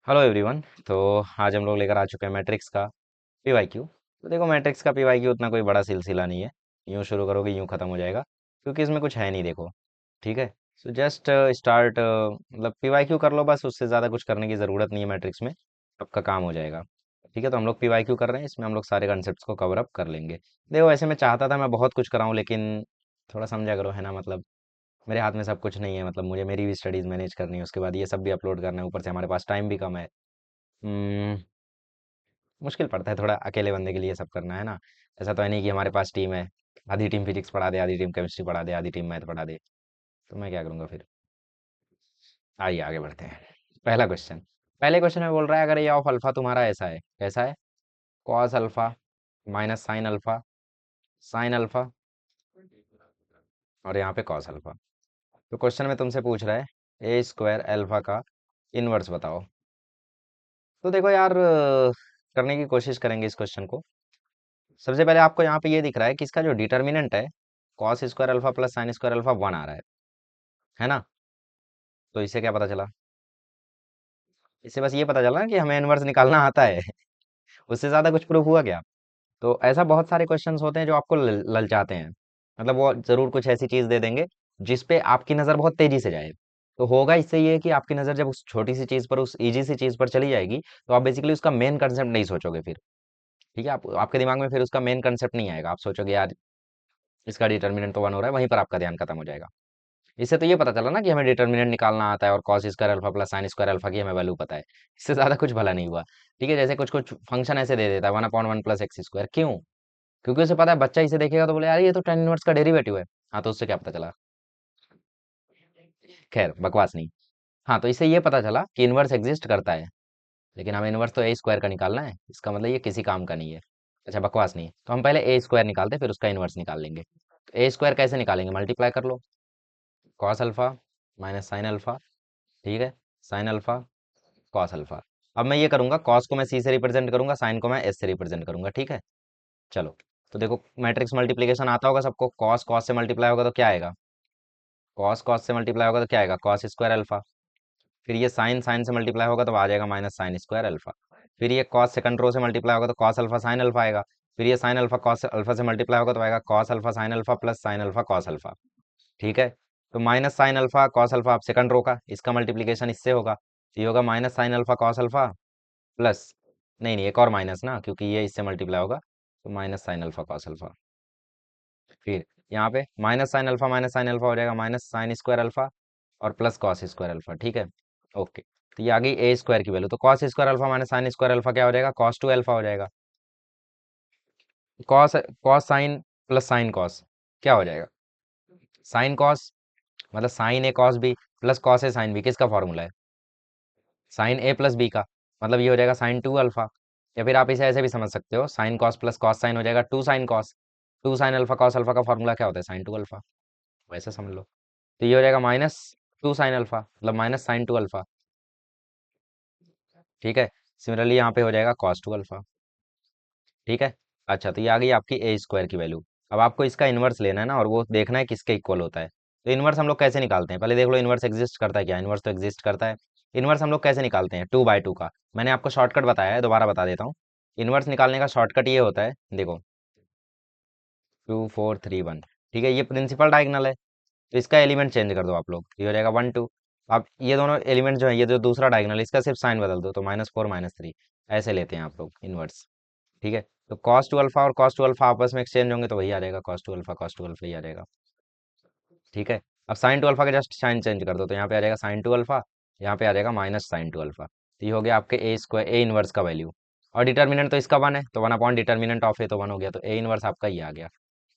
Hello everyone. तो आज हम लोग लेकर आ चुके हैं मैट्रिक्स का पीवाईक्यू। तो देखो, मैट्रिक्स का पीवाईक्यू उतना कोई बड़ा सिलसिला नहीं है। यूँ शुरू करोगे यूँ ख़त्म हो जाएगा, क्योंकि इसमें कुछ है नहीं। देखो, ठीक है। सो जस्ट स्टार्ट, मतलब पीवाईक्यू कर लो बस, उससे ज़्यादा कुछ करने की ज़रूरत नहीं है मैट्रिक्स में। आपका काम हो जाएगा। ठीक है, तो हम लोग पीवाईक्यू कर रहे हैं, इसमें हम लोग सारे कंसेप्ट को कवर अप कर लेंगे। देखो, ऐसे मैं चाहता था मैं बहुत कुछ कराऊँ, लेकिन थोड़ा समझा करो, है ना। मतलब मेरे हाथ में सब कुछ नहीं है। मतलब मुझे मेरी भी स्टडीज़ मैनेज करनी है, उसके बाद ये सब भी अपलोड करना है, ऊपर से हमारे पास टाइम भी कम है। हम्म, मुश्किल पड़ता है थोड़ा अकेले बंदे के लिए सब करना, है ना। ऐसा तो है नहीं कि हमारे पास टीम है, आधी टीम फिजिक्स पढ़ा दे, आधी टीम केमिस्ट्री पढ़ा दे, आधी टीम मैथ पढ़ा दे। तो मैं क्या करूँगा फिर। आइए आगे बढ़ते हैं। पहला क्वेश्चन। पहले क्वेश्चन में बोल रहा है, अगर ए ऑफ अल्फा तुम्हारा ऐसा है, कैसा है? Cos alpha minus sine alpha, sine alpha, और यहाँ पे कॉस अल्फा। तो क्वेश्चन में तुमसे पूछ रहा है ए स्क्वायर अल्फा का इनवर्स बताओ। तो देखो यार, करने की कोशिश करेंगे इस क्वेश्चन को। सबसे पहले आपको यहाँ पे ये दिख रहा है कि इसका जो डिटर्मिनेंट है, cos square alpha plus sine square alpha 1 आ रहा है ना। तो इससे क्या पता चला? इससे बस ये पता चला ना कि हमें इनवर्स निकालना आता है। उससे ज्यादा कुछ प्रूफ हुआ क्या? तो ऐसा बहुत सारे क्वेश्चंस होते हैं जो आपको ललचाते हैं। मतलब वो जरूर कुछ ऐसी चीज दे देंगे जिस पे आपकी नजर बहुत तेजी से जाए। तो होगा इससे ये कि आपकी नजर जब उस छोटी सी चीज पर, उस इजी सी चीज पर चली जाएगी, तो आप बेसिकली उसका मेन कंसेप्ट नहीं सोचोगे फिर। ठीक है, आपके दिमाग में फिर उसका मेन कंसेप्ट नहीं आएगा। आप सोचोगे यार इसका डिटर्मिनेंट तो 1 हो रहा है, वहीं पर आपका ध्यान खत्म हो जाएगा। इससे तो ये पता चला ना कि हमें डिटर्मिनेंट निकालना आता है, और cos square alpha plus sine square alpha की हमें वैल्यू पता है। इससे ज्यादा कुछ भला नहीं हुआ। ठीक है, जैसे कुछ कुछ फंक्शन ऐसे दे देता है 1/1 प्लस एक्स स्क्वायर, क्यों? क्योंकि उसे पता है बच्चा इसे देखेगा तो बोले यार ये तो tan इनवर्स का डेरिवेटिव है। हाँ, तो उससे क्या पता चला? खैर, बकवास नहीं। हाँ, तो इससे ये पता चला कि इनवर्स एग्जिस्ट करता है, लेकिन हमें इनवर्स तो ए स्क्वायर का निकालना है। इसका मतलब ये किसी काम का नहीं है। अच्छा, बकवास नहीं, तो हम पहले ए स्क्वायर निकालते हैं, फिर उसका इनवर्स निकाल लेंगे। तो ए स्क्वायर कैसे निकालेंगे? मल्टीप्लाई कर लो। Cos alpha minus sine alpha, ठीक है, साइन अल्फा कॉस अल्फा। अब मैं ये करूंगा, कॉस को मैं सी से रिप्रेजेंट करूंगा, साइन को मैं एस से रिप्रेजेंट करूंगा, ठीक है। चलो, तो देखो, मैट्रिक्स मल्टीप्लिकेशन आता होगा सबको। कॉस कॉस से मल्टीप्लाई होगा तो क्या आएगा? कॉस कॉस से मल्टीप्लाई होगा तो क्या आएगा? Cos square alpha. फिर ये साइन साइन से मल्टीप्लाई होगा तो आ जाएगा माइनस साइन स्क्वायर अल्फा। फिर ये कॉस सेकंड रो से मल्टीप्लाई होगा तो कॉस अल्फा साइन अल्फा आएगा। फिर ये साइन अल्फा कॉस अल्फा से मल्टीप्लाई होगा तो आएगा cos alpha sine alpha plus sign alpha cos alpha. ठीक है, तो minus sine alpha cos alpha, आप सेकंड रो का, इसका मल्टीप्लिकेशन इससे होगा, तो ये होगा minus sine alpha cos alpha plus, नहीं नहीं, एक और माइनस ना, क्योंकि ये इससे मल्टीप्लाई होगा, तो minus sine alpha cos alpha. फिर यहाँ पे माइनस साइन अल्फा हो जाएगा माइनस साइन स्क्वायर अल्फा और प्लस कॉस स्क्वायर अल्फा, ठीक है। ओके, तो ये आ गई ए स्क्वायर की वैल्यू। तो cos square alpha minus sine square alpha क्या हो जाएगा? कॉस टू अल्फा हो जाएगा। Cos cos sine plus sine cos क्या हो जाएगा? साइन कॉस, मतलब sign A cos B plus cos A sine B, किसका फॉर्मूला है? साइन ए प्लस बी का। मतलब ये हो जाएगा साइन टू अल्फा। या फिर आप इसे ऐसे भी समझ सकते हो, sine cos plus cos sine हो जाएगा two sine cos. Two sine alpha cos alpha का फॉर्मूला क्या होता है? Sine two alpha. वैसे समझ लो। तो ये हो जाएगा माइनस टू साइन अल्फा, मतलब माइनस साइन टू अल्फा, ठीक है। सिमिलरली यहाँ पे हो जाएगा कॉस टू अल्फा, ठीक है। अच्छा, तो ये आ गई आपकी ए स्क्वायर की वैल्यू। अब आपको इसका इन्वर्स लेना है ना, और वो देखना है किसके इक्वल होता है। तो इन्वर्स हम लोग कैसे निकालते हैं? पहले देख लो, इन्वर्स एग्जिस्ट करता है क्या? इन्वर्स तो एग्जिस्ट करता है। इन्वर्स हम लोग कैसे निकालते हैं? 2/2 का। मैंने आपको शॉर्टकट बताया है, दोबारा बता देता हूँ। इन्वर्स निकालने का शॉर्टकट ये होता है, देखो, 2 4 3 1, ठीक है। ये प्रिंसिपल डायगनल है, तो इसका एलिमेंट चेंज कर दो आप लोग, ये हो जाएगा 1 2। अब ये दोनों एलिमेंट जो है, ये जो दूसरा डायगनल, इसका सिर्फ साइन बदल दो, तो -4 -3, ऐसे लेते हैं आप लोग इन्वर्स। ठीक है, तो कॉस टू अल्फा और कॉस टू अल्फा आपस में एक्सचेंज होंगे तो वही आ जाएगा, कॉस टू अल्फा ही आ जाएगा। ठीक है, अब साइन टू अल्फा का जस्ट साइन चेंज कर दो, तो यहाँ पे आ जाएगा साइन टू अल्फा, यहाँ पे आ जाएगा माइनस साइन टू अल्फा। तो ये हो गया आपके ए स्क्वायर, ए इनवर्स का वैल्यू। और डिटर्मिनेंट तो इसका 1 है, तो 1 अपॉन डिटर्मिनेंट ऑफ ए, तो 1 हो गया, तो ए इनवर्स आपका ये आ गया।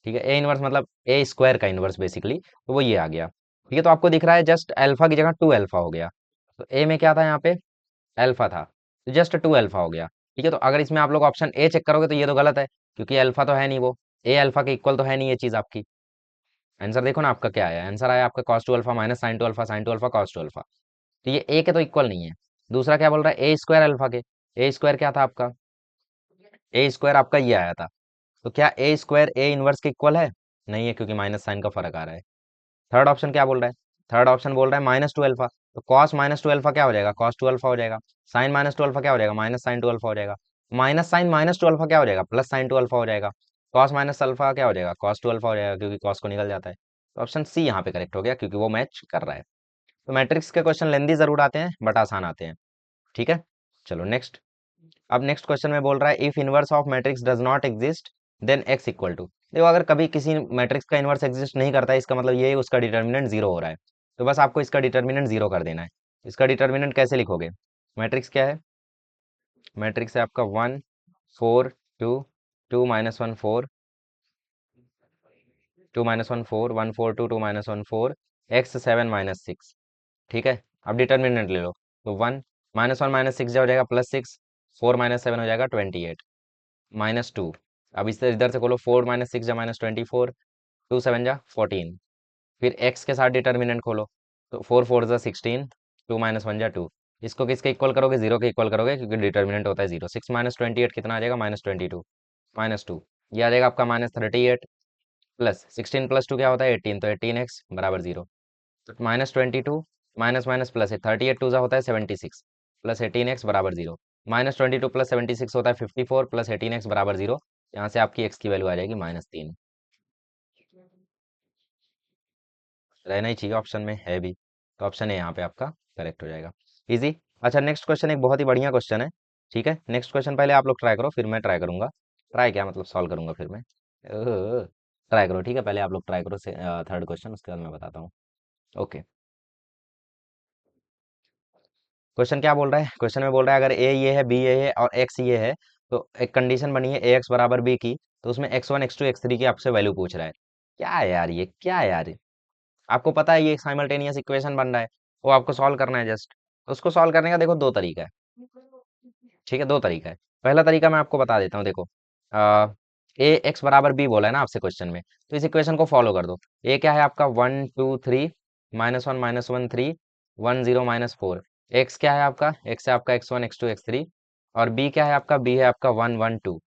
ठीक है, ए इनवर्स मतलब ए स्क्वायर का इनवर्स बेसिकली, तो वो ये आ गया। ठीक है, तो आपको दिख रहा है जस्ट अल्फा की जगह 2 अल्फा हो गया। तो ए में क्या था यहाँ पे? अल्फा था, तो जस्ट 2 अल्फा हो गया। ठीक है, तो अगर इसमें आप लोग ऑप्शन ए चेक करोगे तो ये तो गलत है, क्योंकि अल्फा तो है नहीं, वो ए अल्फा के इक्वल तो है नहीं ये चीज आपकी। आंसर देखो ना आपका क्या आया, आंसर आया आपका cos two alpha minus sine two alpha, sign two alpha cos two alpha. तो ये ए के तो इक्वल नहीं है। दूसरा क्या बोल रहा है? ए स्क्वायर अल्फा के। ए स्क्वायर क्या था आपका? ए स्क्वायर आपका ये आया था। तो क्या ए स्क्वायर ए इनवर्स के इक्वल है? नहीं है, क्योंकि माइनस साइन का फर्क आ रहा है। थर्ड ऑप्शन क्या बोल रहा है? थर्ड ऑप्शन बोल रहा है -2 अल्फा। तो कॉस माइनस टू अल्फा क्या हो जाएगा, कॉस टू अल्फा हो जाएगा। साइन माइनस टू अल्फा क्या हो जाएगा, माइनस साइन टू अल्फा हो जाएगा। Minus sine minus two alpha क्या हो जाएगा, प्लस साइन टू अल्फा हो जाएगा। कॉस माइनस अल्फा क्या हो जाएगा, कॉस टू अल्फा हो जाएगा, क्योंकि कॉस को निकल जाता है। तो ऑप्शन सी यहाँ पे करेक्ट हो गया, क्योंकि वो मैच कर रहा है। तो मैट्रिक्स के क्वेश्चन लेंदी जरूर आते हैं बट आसान आते हैं। ठीक है, चलो नेक्स्ट। अब नेक्स्ट क्वेश्चन में बोल रहा है if inverse of matrix does not exist then x equal to. देखो अगर कभी किसी मैट्रिक्स का इनवर्स एग्जिस्ट नहीं करता है, इसका मतलब ये है उसका डिटर्मिनेंट जीरो हो रहा है। तो बस आपको इसका डिटर्मिनेंट जीरो कर देना है। इसका डिटर्मिनेंट कैसे लिखोगे, मैट्रिक्स क्या है, मैट्रिक्स है आपका 1 4 2, 2 - 1 4, 2 - 1 4, 1 4 2, 2 - 1 4, x 7 - 6। ठीक है, अब डिटर्मिनेंट ले लो। तो 1 - 1 - 6 जो हो जाएगा +6, 4 - 7 हो जाएगा 28, -2। अब इस इधर से खोलो, 4 - 6 जा -24, 2 7 जा 14। फिर x के साथ डिटर्मिनेंट खोलो, तो 4 4 जा 16, 2 - 1 जा 2। इसको किसके इक्वल करोगे, जीरो के इक्वल करोगे, क्योंकि डिटर्मिनेंट होता है जीरो। 6 - 28 कितना आ जाएगा, -22, -2। ये आ जाएगा आपका -38, प्लस 16 + 2 क्या होता है 18, तो 18x बराबर जीरो। तो -22, माइनस माइनस प्लस है, 38 2 होता है 76, प्लस 18x बराबर जीरो। -22 + 76 होता है 54, प्लस 18x बराबर जीरो। यहाँ से आपकी x की वैल्यू आ जाएगी -3। रहना ही चाहिए, ऑप्शन में है भी। तो ऑप्शन है यहाँ पे आपका करेक्ट हो जाएगा। इजी। अच्छा नेक्स्ट क्वेश्चन एक बहुत ही बढ़िया क्वेश्चन है। ठीक है, नेक्स्ट क्वेश्चन पहले आप लोग ट्राई करो, फिर मैं ट्राई करूंगा। ट्राई क्या मतलब, सॉल्व करूंगा फिर मैं। ट्राई करो, ठीक है, पहले आप लोग ट्राई करो से थर्ड क्वेश्चन, उसके बाद मैं बताता हूँ। ओके। क्वेश्चन क्या बोल रहा है, क्वेश्चन में बोल रहा है अगर ए ये है, बी ये है और एक्स ये है, तो एक कंडीशन बनी है ए एक्स बराबर बी की। तो उसमें x1 x2 x3 की आपसे वैल्यू पूछ रहा है। क्या है यार ये, क्या है यार ये? आपको पता है ये एक साइमल्टेनियस इक्वेशन बन रहा है, वो आपको सॉल्व करना है जस्ट। तो उसको सॉल्व करने का देखो दो तरीका है। ठीक है, दो तरीका है। पहला तरीका मैं आपको बता देता हूँ, देखो ए एक्स बराबर बी बोला है ना आपसे क्वेश्चन में, तो इस इक्वेशन को फॉलो कर दो। ए क्या है आपका 1 2 3, -1 - 1 3, 1 0 -4। एक्स क्या है आपका, एक्स है आपका x1 x2 x3। और बी क्या है आपका, बी है आपका 1 1 2।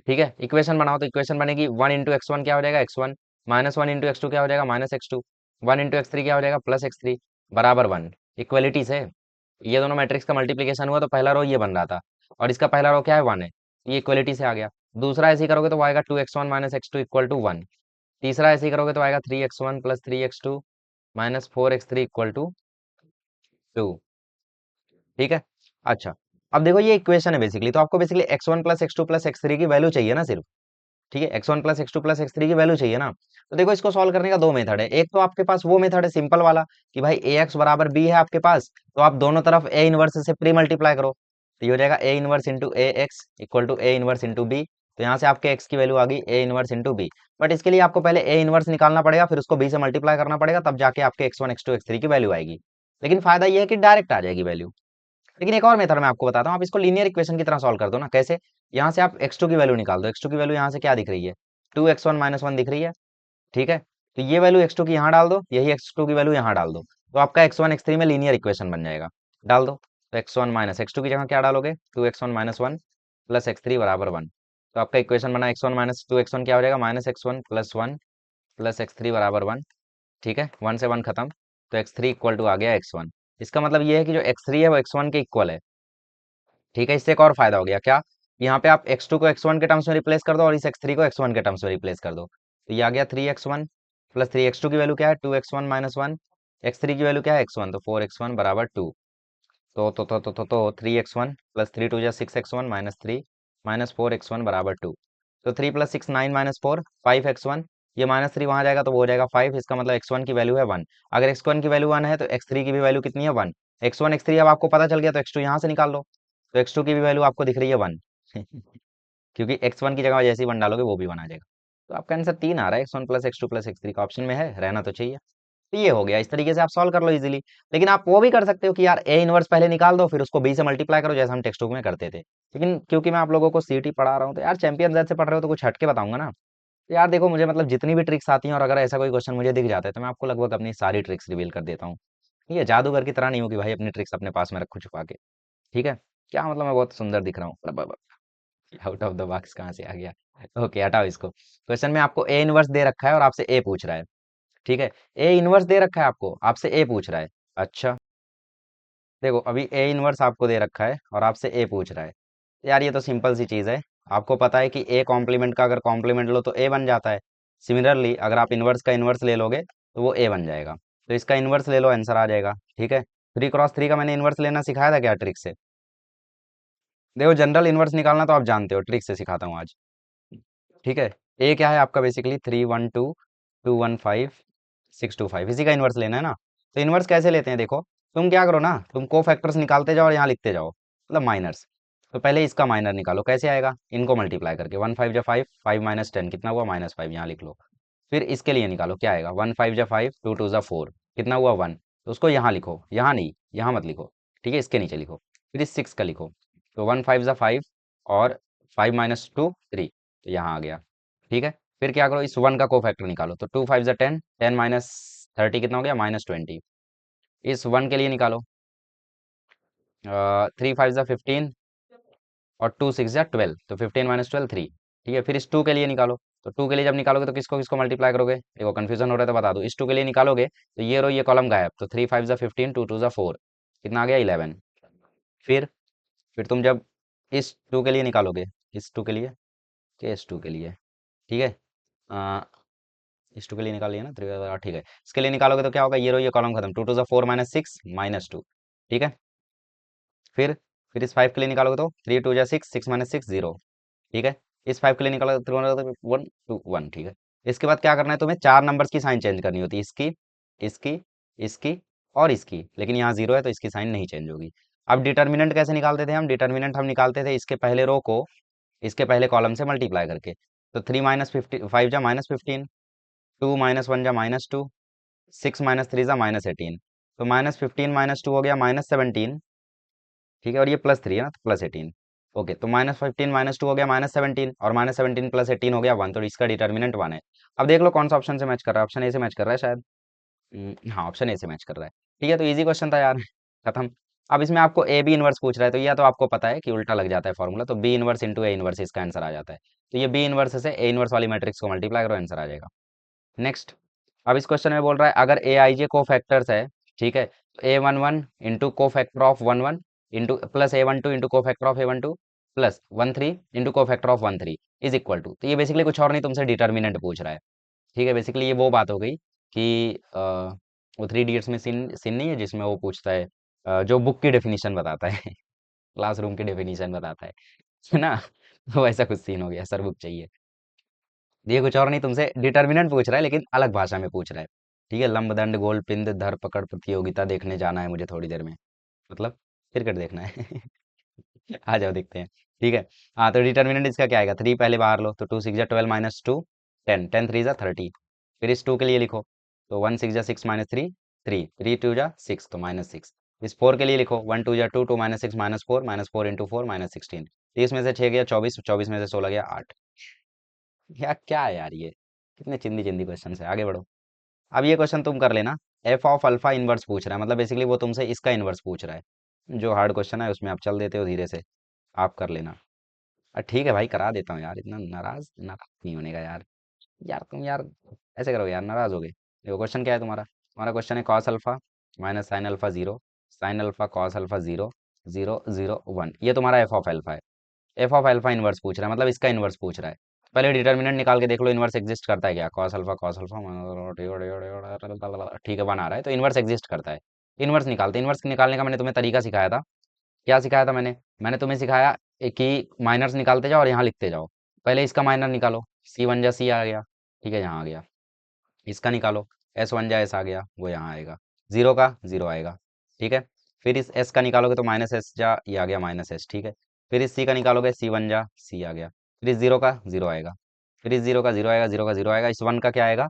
ठीक है, इक्वेशन बनाओ, तो इक्वेशन बनेगी 1 × x1 क्या हो जाएगा x1, -1 × x2 क्या हो जाएगा -x2, 1 × x3 क्या हो जाएगा +x3, बराबर 1। इक्वलिटी से ये दोनों मैट्रिक्स का मल्टीप्लीकेशन हुआ, तो पहला रो ये बन रहा था, और इसका पहला रो क्या है 1 है, ये इक्वलिटी से आ गया। दूसरा ऐसे ही करोगे तो वो आएगा 2 x1 - x2 = 1। तीसरा ऐसे ही करोगे तो आएगा 3 x1 + 3 x2 - 4 x3 = 2। ठीक है। अच्छा, अब देखो ये इक्वेशन है बेसिकली, तो आपको बेसिकली x1 + x2 + x3 की वैल्यू चाहिए ना सिर्फ। ठीक है, x1 + x2 + x3 की वैल्यू चाहिए ना। तो देखो इसको सॉल्व करने का दो मेथड है। एक तो आपके पास वो मेथड है सिंपल वाला, कि भाई ए एक्स बराबर बी है आपके पास, तो आप दोनों तरफ ए इनवर्स से प्री मल्टीप्लाई करो। तो ये हो जाएगा A inverse into A x equal to A inverse into B. तो यहाँ से आपके एक्स की वैल्यू आ गई A inverse into B. But इसके लिए आपको पहले ए इनवर्स निकालना पड़ेगा, फिर उसको बी से मल्टीप्लाई करना पड़ेगा, तब जाके आपके x1 x2 x3 की वैल्यू आएगी। लेकिन फायदा ये है कि डायरेक्ट आ जाएगी वैल्यू। लेकिन एक और मेथड मैं आपको बताता हूँ, आप इसको लीनियर इक्वेशन की तरह सॉल्व कर दो ना। कैसे, यहाँ से आप x2 की वैल्यू निकाल दो। x2 की वैल्यू यहाँ से क्या दिख रही है, 2 x1 - 1 दिख रही है। ठीक है, तो ये वैल्यू x2 की यहाँ डाल दो, यही x2 की वैल्यू यहाँ डाल दो, तो आपका x1 x3 में लीनियर इक्वेशन बन जाएगा। डाल दो, तो x1 - x2 की जगह क्या डालोगे, 2 x1 - 1 + x3 बराबर 1। तो आपका इक्वेशन बना x1 - 2x1 क्या हो जाएगा, -x1 + 1 + x3 बराबर 1। ठीक है, 1 से 1 खत्म, तो x3 = आ गया x1। इसका मतलब ये है कि जो x3 है वो x1 के इक्वल है। ठीक है, इससे एक और फायदा हो गया क्या, यहाँ पे आप x2 को x1 के टर्म्स में रिप्लेस कर दो, और इस x3 को x1 के टर्म्स में रिप्लेस कर दो। तो ये आ गया 3x1 + 3, x2 की वैल्यू क्या है 2x1 - 1, x3 की वैल्यू क्या है x1, तो 4x1 बराबर 2। तो 3x1 + 3 2 6x1 -3 -4x1 बराबर 2। तो 3 + 6 9 -4 5x1। ये -3 वहां जाएगा तो वो हो जाएगा 5। इसका मतलब x1 की वैल्यू है 1। अगर x1 की वैल्यू 1 है तो x3 की भी वैल्यू कितनी है 1। x1 x3 अब आपको पता चल गया, तो x2 यहाँ से निकाल लो। तो x2 की भी वैल्यू आपको दिख रही है 1। क्योंकि x1 की जगह जैसे ही 1 डालोगे वो भी 1 आ जाएगा। तो आपका आंसर 3 आ रहा है, x1 + x2 + x3 का ऑप्शन में है, रहना तो चाहिए। तो ये हो गया, इस तरीके से आप सॉल्व कर लो इजीली। लेकिन आप वो भी कर सकते हो कि यार ए इनवर्स पहले निकाल दो, फिर उसको बी से मल्टीप्लाई करो, जैसे हम टेक्स्ट बुक में करते थे। लेकिन क्योंकि मैं आप लोगों को सीटी पढ़ा रहा हूँ, तो यार चैंपियन जेड से पढ़ रहे हो तो कुछ हटके बताऊंगा ना। तो यार देखो मुझे मतलब जितनी भी ट्रिक्स आती हैं, और अगर ऐसा कोई क्वेश्चन मुझे दिख जाता है, तो मैं आपको लगभग अपनी सारी ट्रिक्स रिवील कर देता हूँ। ये जादूगर की तरह नहीं हो कि भाई अपनी ट्रिक्स अपने पास में रखो छुपा के। ठीक है, क्या मतलब मैं बहुत सुंदर दिख रहा हूँ, आउट ऑफ द बॉक्स कहाँ से आ गया। ओके, हटाओ इसको। क्वेश्चन में आपको ए इनवर्स दे रखा है और आपसे ए पूछ रहा है। ठीक है, ए इनवर्स दे रखा है आपको, आपसे ए पूछ रहा है। अच्छा, देखो अभी ए इनवर्स आपको दे रखा है और आपसे ए पूछ रहा है। यार ये तो सिंपल सी चीज़ है। आपको पता है कि ए कॉम्प्लीमेंट का अगर कॉम्प्लीमेंट लो तो ए बन जाता है। सिमिलरली अगर आप इनवर्स का इनवर्स ले लोगे तो वो ए बन जाएगा। तो इसका इनवर्स ले लो, आंसर आ जाएगा। ठीक है, 3 क्रॉस 3 का मैंने इनवर्स लेना सिखाया था क्या ट्रिक से? देखो जनरल इनवर्स निकालना तो आप जानते हो, ट्रिक से सिखाता हूँ आज। ठीक है, ए क्या है आपका? बेसिकली 3 1 2 2 1 5 6 2 5, इसी का इन्वर्स लेना है ना। तो इन्वर्स कैसे लेते हैं देखो, तुम क्या करो ना, तुम को फैक्टर्स निकालते जाओ और यहाँ लिखते जाओ, मतलब माइनर्स। तो पहले इसका माइनर निकालो, कैसे आएगा? इनको मल्टीप्लाई करके, 1 5 जा 5, 5 - 10 कितना हुआ? -5, यहाँ लिख लो। फिर इसके लिए निकालो, क्या आएगा? 1 5 जा 5, 2 2 जा 4 कितना हुआ? 1। तो उसको यहाँ लिखो, यहाँ नहीं, यहाँ मत लिखो। ठीक है, इसके नीचे लिखो। फिर इस 6 का लिखो। तो 1 5 जा 5 और 5 - 2 3, तो यहाँ आ गया। ठीक है, फिर क्या करो, इस 1 का कोफैक्टर निकालो। तो 2 5 जा 10, 10 - 30 कितना हो गया? -20। इस 1 के लिए निकालो। 3 5 जा 15 और 2 6 जा 12, तो 15 - 12 3। ठीक है, फिर इस 2 के लिए निकालो। तो 2 के लिए जब निकालोगे तो किसको किसको मल्टीप्लाई करोगे? देखो कंफ्यूजन हो रहा है तो बता दो। इस 2 के लिए निकालोगे तो ये रो ये कॉलम गायब, तो 3 5 जा 15, 2 2 जा 4 कितना आ गया? 11। फिर तुम जब इस 2 के लिए निकालोगे, इस 2 के लिए, के इस 2 के लिए, ठीक है, इस 2 के लिए निकाल लिया ना, ठीक है, इसके लिए निकालोगे तो क्या होगा? ये रो ये कॉलम खत्म, 2 2 जा 4 -6 -2। ठीक है, फिर फिर इस 5 के लिए निकालोगे तो 3 2 जा 6, 6 - 6 0। ठीक है, इस 5 के लिए निकालोगे तो 1 2 1। ठीक है, इसके बाद क्या करना है तुम्हें? 4 नंबर्स की साइन चेंज करनी होती है, इसकी, इसकी, इसकी और इसकी, लेकिन यहाँ 0 है तो इसकी साइन नहीं चेंज होगी। अब डिटर्मिनेंट कैसे निकालते थे हम? डिटर्मिनेंट हम निकालते थे इसके पहले रो को इसके पहले कॉलम से मल्टीप्लाई करके। तो 3 - 5 जा -15, 2 - 1 जा -2, 6 - 3 जा -18। तो -15 -2 हो गया -17। ठीक है, और ये +3 है ना, तो +18। ओके, तो -15 -2 हो गया -17, और -17 +18 हो गया 1, तो इसका डिटर्मिनेंट 1 है। अब देख लो कौन सा ऑप्शन से मैच कर रहा है। ऑप्शन ए से मैच कर रहा है शायद। हाँ, ऑप्शन ए से मैच कर रहा है। ठीक है, तो इजी क्वेश्चन था यार। खत्म। अब इसमें आपको ए बी इनवर्स पूछ रहा है, तो यह तो आपको पता है कि उल्टा लग जाता है फॉर्मूला, तो B inverse into A inverse इसका आंसर आ जाता है। तो ये बी इनवर्स से ए इनवर्स वाली मैट्रिक्स को मल्टीप्लाई करो, आंसर आ जाएगा। नेक्स्ट, अब इस क्वेश्चन में बोल रहा है अगर ए आई जे को फैक्टर्स है, ठीक है, तो A11 into cofactor of 11 into plus A12 into cofactor of A12 plus 13 into cofactor of 13 is equal to, तो ये बेसिकली कुछ और नहीं, तुमसे डिटर्मिनेंट पूछ रहा है। ठीक है, बेसिकली ये वो बात हो गई कि वो 3 इडियट्स में सीन सीन नहीं है जिसमें वो पूछता है, जो बुक की डेफिनेशन बताता है, क्लासरूम की डेफिनेशन बताता है ना। तो ऐसा कुछ सीन हो गया, सर बुक चाहिए। ये कुछ और नहीं, तुमसे डिटर्मिनेंट पूछ रहा है लेकिन अलग भाषा में पूछ रहा है। ठीक है, लंबदंड गोल पिंद धर पकड़ प्रतियोगिता देखने जाना है मुझे थोड़ी देर में, मतलब क्रिकेट देखना है। आ जाओ देखते हैं। ठीक है, हाँ, तो डिटर्मिनेंट इसका क्या आएगा? 3 पहले बाहर लो, तो 2 6 जा 12 -2 10, 10 3 जा 30। फिर इस 2 के लिए लिखो, तो 1 6 जा 6 -3 3, 3 2 जा 6, तो -6। इस 4 के लिए लिखो, 1 2 जा 2, 2 - 6 -4, -4 इंटू 4 -16। 30 में से 6 गया 24, 24 में से 16 गया 8। यार क्या है यार ये, कितने चिंदी चिंदी क्वेश्चन है, आगे बढ़ो। अब ये क्वेश्चन तुम कर लेना, एफ ऑफ अल्फा इनवर्स पूछ रहा है, मतलब बेसिकली वो तुमसे इसका इनवर्स पूछ रहा है। जो हार्ड क्वेश्चन है उसमें आप चल देते हो धीरे से, आप कर लेना। ठीक है भाई, करा देता हूँ यार, इतना नाराज नाराज नहीं होने का यार। यार तुम यार ऐसे करोगे यार, नाराज हो गए। देखो क्वेश्चन क्या है तुम्हारा? तुम्हारा क्वेश्चन है cos alpha minus sine alpha 0, sign alpha cos alpha 0 0 0 1, ये तुम्हारा एफ ऑफ अल्फा है। एफ ऑफ अल्फा इनवर्स पूछ रहा है, मतलब इसका इनवर्स पूछ रहा है। पहले डिटर्मिनेंट निकाल के देख लो, इनवर्स एग्जिस्ट करता है क्या? कॉस अल्फा, ठीक है, 1 आ रहा है, तो इनवर्स एग्जिस्ट करता है। इनवर्स निकालते, इनवर्स निकालने का मैंने तुम्हें तरीका सिखाया था। क्या सिखाया था मैंने? मैंने तुम्हें सिखाया कि माइनर्स निकालते जाओ और यहाँ लिखते जाओ। पहले इसका माइनर निकालो, C1 जा C आ गया, ठीक है, यहाँ आ गया। इसका निकालो, S1 जा S आ गया, वो यहाँ आएगा। 0 का 0 आएगा। ठीक है, फिर इस S का निकालोगे तो -S जा ये आ गया -S। ठीक है, फिर इस C का निकालोगे, C1 जा C आ गया। फिर इस 0 का 0 आएगा। फिर इस 0 का 0 आएगा, 0 का 0 आएगा। इस 1 का क्या आएगा?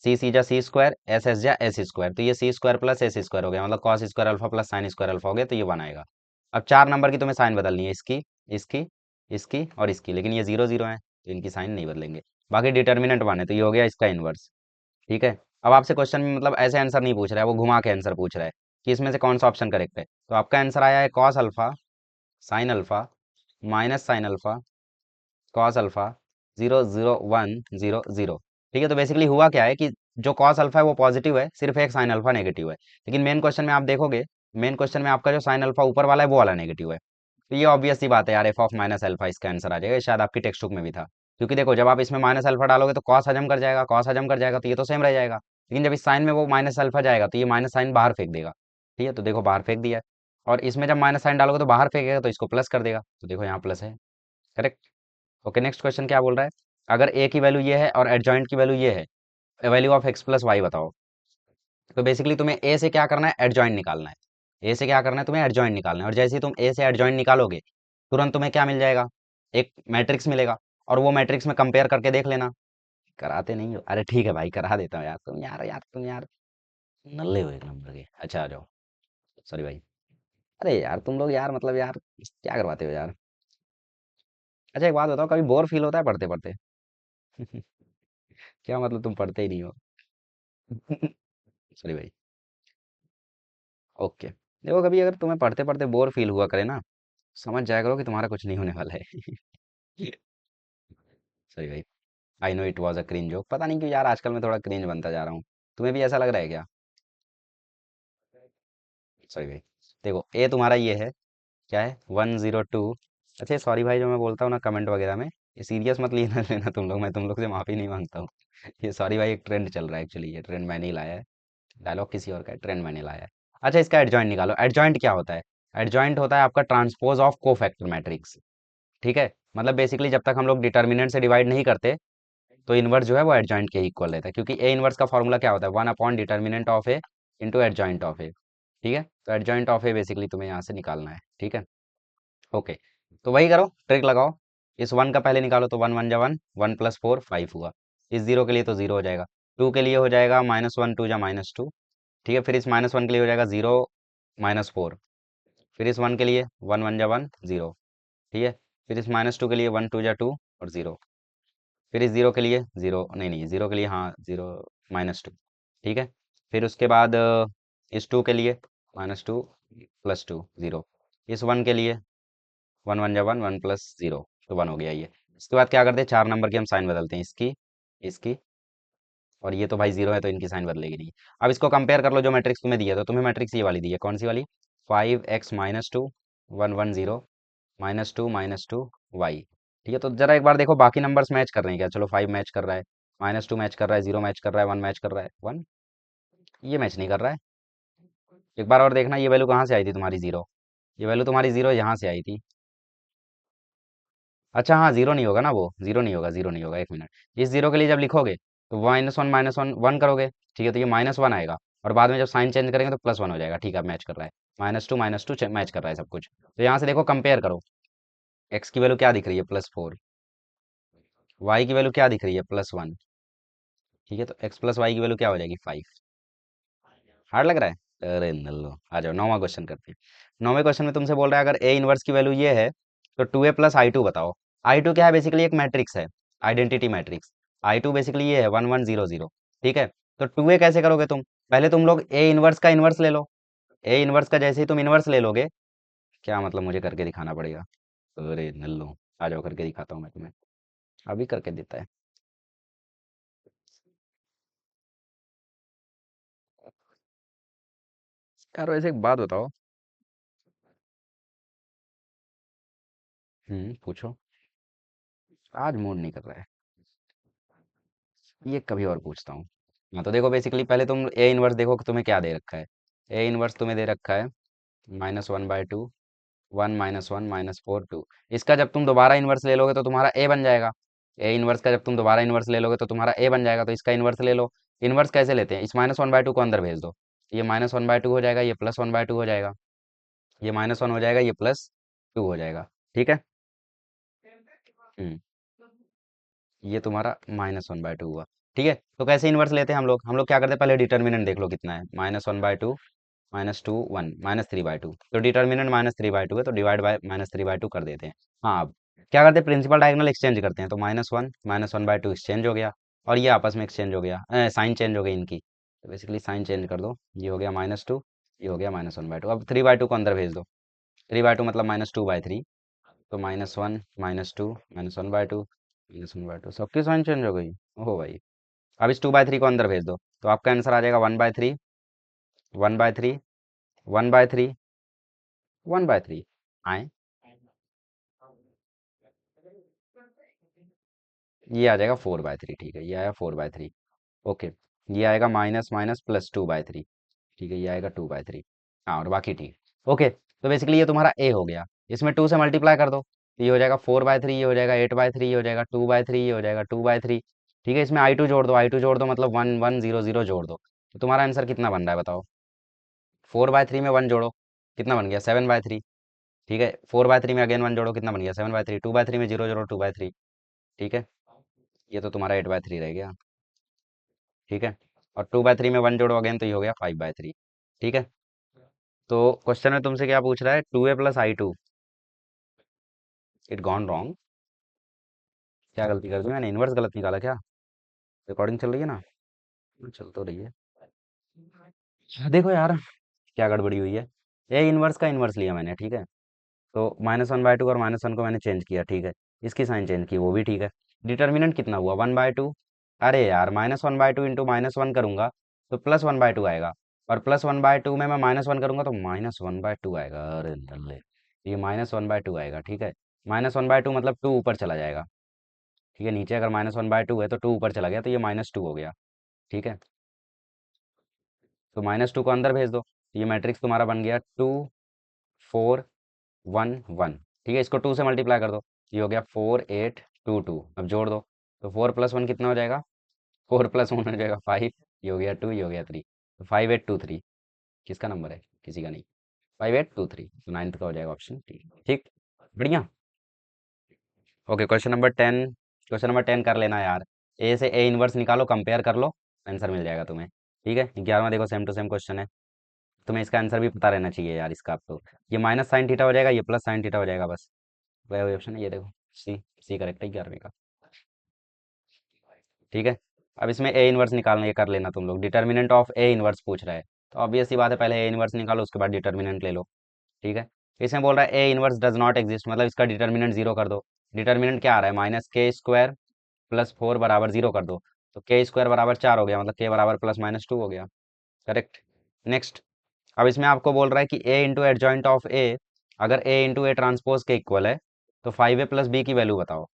C C जा C² S S जा S² तो ये C² प्लस S² हो गया, मतलब cos square alpha plus sine square alpha हो गया, तो ये 1 आएगा। अब 4 नंबर की तुम्हें साइन बदलनी है, इसकी, इसकी, इसकी और इसकी, लेकिन ये 0 0 है तो इनकी साइन नहीं बदलेंगे। बाकी डिटर्मिनेंट 1 है, तो ये हो गया इसका इनवर्स। ठीक है, अब आपसे क्वेश्चन में मतलब ऐसे आंसर नहीं पूछ रहा है, वो घुमा के आंसर पूछ रहा है कि इसमें से कौन सा ऑप्शन करेक्ट है। तो आपका आंसर आया है cos alpha sine alpha minus sine alpha cos alpha 0 0 1 0 0। ठीक है, तो बेसिकली हुआ क्या है कि जो कॉस अल्फा है वो पॉजिटिव है, सिर्फ एक साइन अल्फा नेगेटिव है। लेकिन मेन क्वेश्चन में आप देखोगे मेन क्वेश्चन में आपका जो साइन अल्फा ऊपर वाला है वो वाला नेगेटिव है। तो ये ऑब्वियस सी बात है यार, एफ ऑफ माइनस अल्फा इसका आंसर आ जाएगा। ये शायद आपकी टेक्स्ट बुक में भी था। क्योंकि देखो जब आप इसमें माइनस अल्फा डालोगे तो कॉस हजम कर जाएगा, कॉस हजम कर जाएगा तो ये तो सेम रह जाएगा। लेकिन जब इस साइन में वो माइनस अल्फा जाएगा तो ये माइनस साइन बाहर फेंक देगा। ठीक है, तो देखो बाहर फेंक दिया है। और इसमें जब माइनस साइन डालोगे तो बाहर फेंकेगा तो इसको प्लस कर देगा, तो देखो यहाँ प्लस है। करेक्ट। ओके, नेक्स्ट क्वेश्चन क्या बोल रहा है। अगर ए की वैल्यू ये है और एडजॉइंट की वैल्यू ये है, value of x plus y बताओ। तो बेसिकली तुम्हें ए से क्या करना है, एडजॉइंट निकालना है। ए से क्या करना है, तुम्हें एडजॉइंट निकालना है। और जैसे ही तुम ए से एडजॉइंट निकालोगे तुरंत तुम्हें क्या मिल जाएगा, एक मैट्रिक्स मिलेगा। और वो मैट्रिक्स में कंपेयर करके देख लेना। कराते नहीं हो, अरे ठीक है भाई करा देता हूँ यार, तुम यार नल्ले हो एक नंबर के। अच्छा आ जाओ। सॉरी भाई। अरे यार तुम लोग यार, मतलब यार क्या करवाते हो यार। अच्छा एक बात बताओ, कभी बोर फील होता है पढ़ते पढ़ते? क्या मतलब तुम पढ़ते ही नहीं हो? सॉरी भाई। ओके, देखो कभी अगर तुम्हें पढ़ते पढ़ते बोर फील हुआ करे ना, समझ जाया करो कि तुम्हारा कुछ नहीं होने वाला है। सॉरी भाई। I know it was a cringe joke. पता नहीं क्यों यार आजकल मैं थोड़ा क्रिंज बनता जा रहा हूँ। तुम्हें भी ऐसा लग रहा है क्या? सॉरी भाई। देखो ए तुम्हारा ये है, क्या है, 102। अच्छा सॉरी भाई, जो मैं बोलता हूँ ना कमेंट वगैरह में, ये सीरियस मत लेना लेना तुम लोग, मैं तुम लोग से माफ़ी नहीं मांगता हूँ। ये सॉरी भाई एक ट्रेंड चल रहा है एक्चुअली, ये ट्रेंड मैंने ही लाया है। डायलॉग किसी और का है, ट्रेंड मैंने लाया है। अच्छा इसका एडजॉइंट निकालो। एडजॉइंट क्या होता है? एडजॉइंट होता है आपका ट्रांसपोज ऑफ कोफैक्टर मैट्रिक्स। ठीक है, मतलब बेसिकली जब तक हम लोग डिटर्मिनेंट से डिवाइड नहीं करते तो इनवर्स जो है वो एडजॉइंट के इक्वल रहता है। क्योंकि ए इनवर्स का फॉर्मूला क्या होता है, one by determinant of A into adjoint of A. ठीक है, तो एडजॉइंट ऑफ ए बेसिकली तुम्हें यहाँ से निकालना है। ठीक है। ओके, तो वही करो, ट्रिक लगाओ। इस वन का पहले निकालो तो वन वन जा one, one plus four five हुआ। इस जीरो के लिए तो जीरो हो जाएगा। टू के लिए हो जाएगा माइनस वन टू जा माइनस टू। ठीक है, फिर इस माइनस वन के लिए हो जाएगा जीरो माइनस फोर। फिर इस वन के लिए वन वन जा वन जीरो। ठीक है, फिर इस माइनस टू के लिए वन टू जा टू और जीरो। फिर इस जीरो के लिए जीरो, नहीं नहीं जीरो के लिए हाँ जीरो माइनस टू। ठीक है, फिर उसके बाद इस टू के लिए minus two plus two zero. इस वन के लिए वन वन जा वन, वन प्लस जीरो, तो वन हो गया ये। इसके बाद क्या करते हैं, चार नंबर की हम साइन बदलते हैं, इसकी, इसकी, और ये तो भाई जीरो है तो इनकी साइन बदलेगी नहीं। अब इसको कंपेयर कर लो जो मैट्रिक्स तुम्हें दिया, तो तुम्हें मैट्रिक्स ये वाली दी है, कौन सी वाली, 5x-2 1 1 0 -2 -2 y। ठीक है, तो जरा एक बार देखो बाकी नंबर्स मैच कर रहे हैं क्या। चलो 5 मैच कर रहा है, -2 मैच कर रहा है, 0 मैच कर रहा है, 1 मैच कर रहा है, 1 ये मैच नहीं कर रहा है। एक बार और देखना, ये वैल्यू कहाँ से आई थी तुम्हारी जीरो, ये वैल्यू तुम्हारी जीरो यहाँ से आई थी। अच्छा हाँ, जीरो नहीं होगा ना, वो जीरो नहीं होगा, जीरो नहीं होगा, एक मिनट। इस जीरो के लिए जब लिखोगे तो माइनस वन वन करोगे, ठीक है, तो ये माइनस वन आएगा। और बाद में जब साइन चेंज करेंगे तो प्लस वन हो जाएगा। ठीक है, अब मैच कर रहा है, माइनस टू मैच कर रहा है सब कुछ। तो यहाँ से देखो कंपेयर करो, एक्स की वैल्यू क्या दिख रही है, +4। वाई की वैल्यू क्या दिख रही है, +1। ठीक है, तो एक्स प्लस वाई की वैल्यू क्या हो जाएगी, 5। हार्ड लग रहा है, अरे नल्लो। आ जाओ नौवां क्वेश्चन करते हैं। नौवें क्वेश्चन में तुमसे बोल रहा है अगर ए इनवर्स की वैल्यू ये है तो 2a प्लस आई टू बताओ। आई टू क्या है, बेसिकली एक मैट्रिक्स है, identity matrix. I two basically ये है 1 1 0 0। ठीक है, तो 2a कैसे करोगे तुम, पहले तुम लोग ए इनवर्स का इनवर्स ले लो। ए इनवर्स का जैसे ही तुम इनवर्स ले लोगे, क्या मतलब मुझे करके दिखाना पड़ेगा, अरे नल्लो। आ जाओ करके दिखाता हूँ मैं तुम्हें, अभी करके देता है। यार वैसे एक बात बताओ। पूछो। आज मूड नहीं कर रहा है, ये कभी और पूछता हूँ। हाँ तो देखो बेसिकली पहले तुम ए इनवर्स देखो कि तुम्हें क्या दे रखा है। ए इनवर्स तुम्हें दे रखा है -1/2, 1 -1 -4 2। इसका जब तुम दोबारा इनवर्स ले लोगे तो तुम्हारा ए बन जाएगा। ए इनवर्स का जब तुम दोबारा इनवर्स ले लोगे तो तुम्हारा ए बन जाएगा, तो इसका इनवर्स ले लो। इनवर्स कैसे लेते हैं, इस -1/2 को अंदर भेज दो, ये -1/2 हो जाएगा, ये +1/2 हो जाएगा, ये -1 हो जाएगा, ये +2 हो जाएगा। ठीक है। हम्म ये तुम्हारा -1/2 हुआ। ठीक है, तो कैसे इन्वर्स लेते हैं हम लोग क्या करते हैं, पहले डिटर्मिनेंट देख लो कितना है, -1/2 -2 1 -3/2। तो डिटर्मिनेंट -3/2 है तो डिवाइड बाय -3/2 कर देते हैं। हाँ, अब क्या करते हैं, प्रिंसिपल डायगोनल एक्सचेंज करते हैं, तो -1 -1/2 एक्सचेंज हो गया। और ये आपस में एक्सचेंज हो गया, साइन चेंज हो गई इनकी। तो बेसिकली साइन चेंज कर दो, ये हो गया -2, ये हो गया -1/2। अब 3/2 को अंदर भेज दो, 3/2 मतलब -2/3। तो -1 -2 -1/2 -1/2, सबकी साइन चेंज हो गई। ओहो भाई। अब इस 2/3 को अंदर भेज दो, तो आपका आंसर आ जाएगा 1/3, 1/3, 1/3, 1/3 आए, ये आ जाएगा 4/3, ठीक है, ये आया 4/3। ओके, ये आएगा माइनस माइनस प्लस 2/3, ठीक है, ये आएगा 2/3। हाँ, और बाकी ठीक। ओके, तो बेसिकली ये तुम्हारा ए हो गया। इसमें 2 से मल्टीप्लाई कर दो तो ये हो जाएगा 4/3, ये हो जाएगा 8/3, ये हो जाएगा 2/3, ये हो जाएगा 2/3। ठीक है, इसमें आई टू जोड़ दो, आई टू जोड़ दो मतलब 1 1 0 0 जोड़ दो, तो तुम्हारा आंसर कितना बन रहा है बताओ। 4/3 में 1 जोड़ो, कितना बन गया 7/3। ठीक है, 4/3 में अगेन 1 जोड़ो, कितना बन गया 7/3। 2/3 में 0 जोड़ो, 2/3। ठीक है, ये तो तुम्हारा 8/3 रह गया। ठीक है, और 2/3 में 1 जोड़ो अगेन, तो ये हो गया 5/3। ठीक है, तो क्वेश्चन में तुमसे क्या पूछ रहा है, 2a + i2। It gone wrong. क्या गलती कर दी मैंने, इन्वर्स गलत निकाला क्या। रिकॉर्डिंग चल रही है ना। चल तो रही है। देखो यार, क्या गड़बड़ी हुई है। ए इन्वर्स का इन्वर्स लिया मैंने, ठीक है। तो -1/2 और -1 को मैंने चेंज किया, ठीक है। इसकी साइन चेंज की, वो भी ठीक है। डिटर्मिनेंट कितना हुआ 1/2। अरे यार, -1/2 इंटू -1 करूंगा तो +1/2 आएगा। और +1/2 में मैं -1 करूंगा तो -1/2 आएगा। अरे नल्ले, ये -1/2 आएगा, ठीक है। -1/2 मतलब 2 ऊपर चला जाएगा। ठीक है, नीचे अगर -1/2 है तो 2 ऊपर चला गया, तो ये -2 हो गया। ठीक है, तो -2 को अंदर भेज दो, तो ये मैट्रिक्स तुम्हारा बन गया 2 4 1 1। ठीक है, इसको 2 से मल्टीप्लाई कर दो, ये हो गया 4 8 2 2। अब जोड़ दो, तो 4 + 1 कितना हो जाएगा, 4 + 1 हो जाएगा 5। ये हो गया 2, ये हो गया 3, तो 5 8 2 3। किसका नंबर है, किसी का नहीं। 5 8 2 3, तो नाइन्थ का हो जाएगा ऑप्शन टी। ठीक, बढ़िया। ओके, क्वेश्चन नंबर 10 कर लेना यार। ए से ए इनवर्स निकालो, कंपेयर कर लो, आंसर मिल जाएगा तुम्हें। ठीक है, 11वां देखो, सेम टू सेम क्वेश्चन है। तुम्हें इसका आंसर भी पता रहना चाहिए यार इसका। आपको ये -sin θ हो जाएगा, ये +sin θ हो जाएगा, बस वही ऑप्शन है, ये देखो। सी सी करेक्ट है 11वें का। ठीक है, अब इसमें ए इनवर्स निकालना, ये कर लेना तुम लोग। डिटर्मिनेंट ऑफ ए इनवर्स पूछ रहा है, तो ऑब्वियस सी बात है, पहले ए इनवर्स निकालो, उसके बाद डिटर्मिनेंट ले लो। ठीक है, इसमें बोल रहा है A inverse does not exist, मतलब इसका डिटर्मिनेंट 0 कर दो। डिटर्मिनेंट क्या आ रहा है, -k² + 4 बराबर 0 कर दो, तो k² बराबर 4 हो गया, मतलब k बराबर +-2 हो गया। करेक्ट। नेक्स्ट, अब इसमें आपको बोल रहा है कि ए इंटू एडजॉइंट ऑफ ए, अगर ए इंटू ए ट्रांसपोज के इक्वल है, तो 5a + b की वैल्यू बताओ।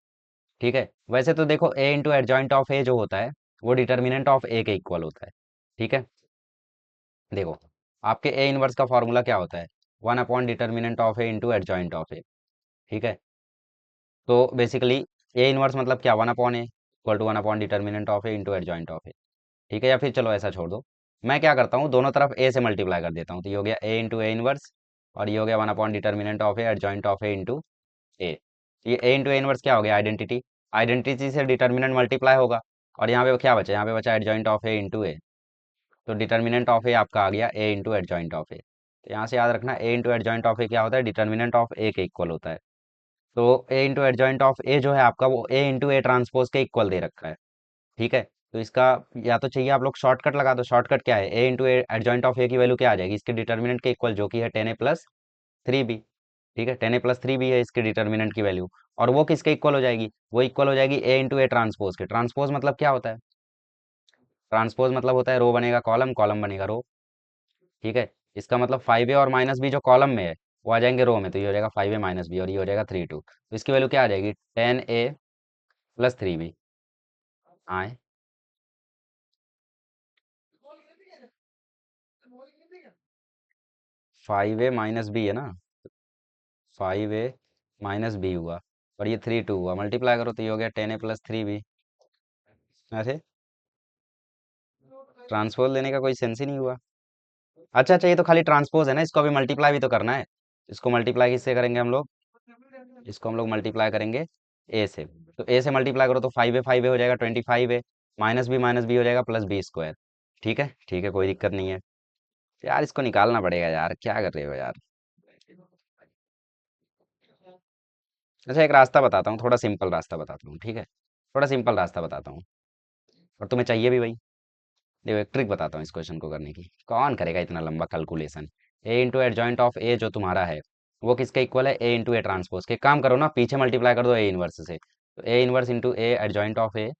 ठीक है, वैसे तो देखो ए इंटू एडजॉइंट ऑफ ए जो होता है, वो डिटर्मिनेंट ऑफ ए के इक्वल होता है। ठीक है, देखो, आपके ए इनवर्स का फॉर्मूला क्या होता है, one by determinant of A into adjoint of A. ठीक है, तो बेसिकली ए इनवर्स मतलब क्या, 1/a equal to one by determinant of A into adjoint of A. ठीक है, या फिर चलो ऐसा छोड़ दो, मैं क्या करता हूँ, दोनों तरफ ए से मल्टीप्लाई कर देता हूँ, तो ये हो गया ए इंटू ए इनवर्स, और ये हो गया one by determinant of A adjoint of A into A. ये ए इंटू ए इनवर्स क्या हो गया, आइडेंटिटी। आइडेंटिटी से डिटर्मिनेंट मल्टीप्लाई होगा, और यहाँ पे क्या बचा, यहाँ पे बचा adjoint of A into A. तो डिटर्मिनेंट ऑफ ए आपका आ गया A into adjoint of A. तो यहाँ से याद रखना, A into adjoint of A क्या होता है, डिटर्मिनेंट ऑफ ए के इक्वल होता है। तो A into adjoint of A जो है आपका, वो ए इंटू ए ट्रांसपोज के इक्वल दे रखा है। ठीक है, तो इसका या तो चाहिए आप लोग शॉर्टकट लगा दो। शॉर्टकट क्या है, A into A adjoint of A की वैल्यू क्या आ जाएगी, इसके डिटर्मिनेंट के इक्वल, जो कि है 10a + 3b। ठीक है, 10a + 3b है इसके डिटर्मिनेंट की वैल्यू, और वो किसके इक्वल हो जाएगी, वो इक्वल हो जाएगी ए इंटू ए ट्रांसपोज के। ट्रांसपोज मतलब क्या होता है, ट्रांसपोज मतलब होता है रो बनेगा कॉलम, कॉलम बनेगा रो। ठीक है, इसका मतलब 5a और -b जो कॉलम में है, वो आ जाएंगे रो में, तो ये हो जाएगा 5a - b, और ये हो जाएगा 3 2। तो इसकी वैल्यू क्या आ जाएगी, 10a + 3b। आए, 5a - b है ना, 5a - b हुआ, और ये 3 2 हुआ, मल्टीप्लाई करो तो ये हो गया 10a + 3b। ऐसे ट्रांसपोज लेने का कोई सेंस ही नहीं हुआ। अच्छा अच्छा, ये तो खाली ट्रांसपोज है ना, इसको अभी मल्टीप्लाई भी तो करना है। इसको मल्टीप्लाई किससे करेंगे हम लोग, इसको हम लोग मल्टीप्लाई करेंगे ए से। तो ए से मल्टीप्लाई करो तो 5a हो जाएगा 25a, -b हो जाएगा +b²। ठीक है, ठीक है, कोई दिक्कत नहीं है। यार इसको निकालना पड़ेगा यार, क्या कर रहे हो यार। अच्छा, एक रास्ता बताता हूँ, थोड़ा सिंपल रास्ता बताता हूँ, ठीक है। थोड़ा सिंपल रास्ता बताता हूँ, और तुम्हें चाहिए भी भाई। देखो, एक ट्रिक बताता हूँ इस क्वेश्चन को करने की, कौन करेगा इतना लंबा calculation. A into adjoint of A जो तुम्हारा है, वो किसके इक्वल है, ए इंटू ए ट्रांसपोज के। काम करो ना, पीछे मल्टीप्लाई कर दो ए इनवर्स से, तो A inverse into A adjoint of A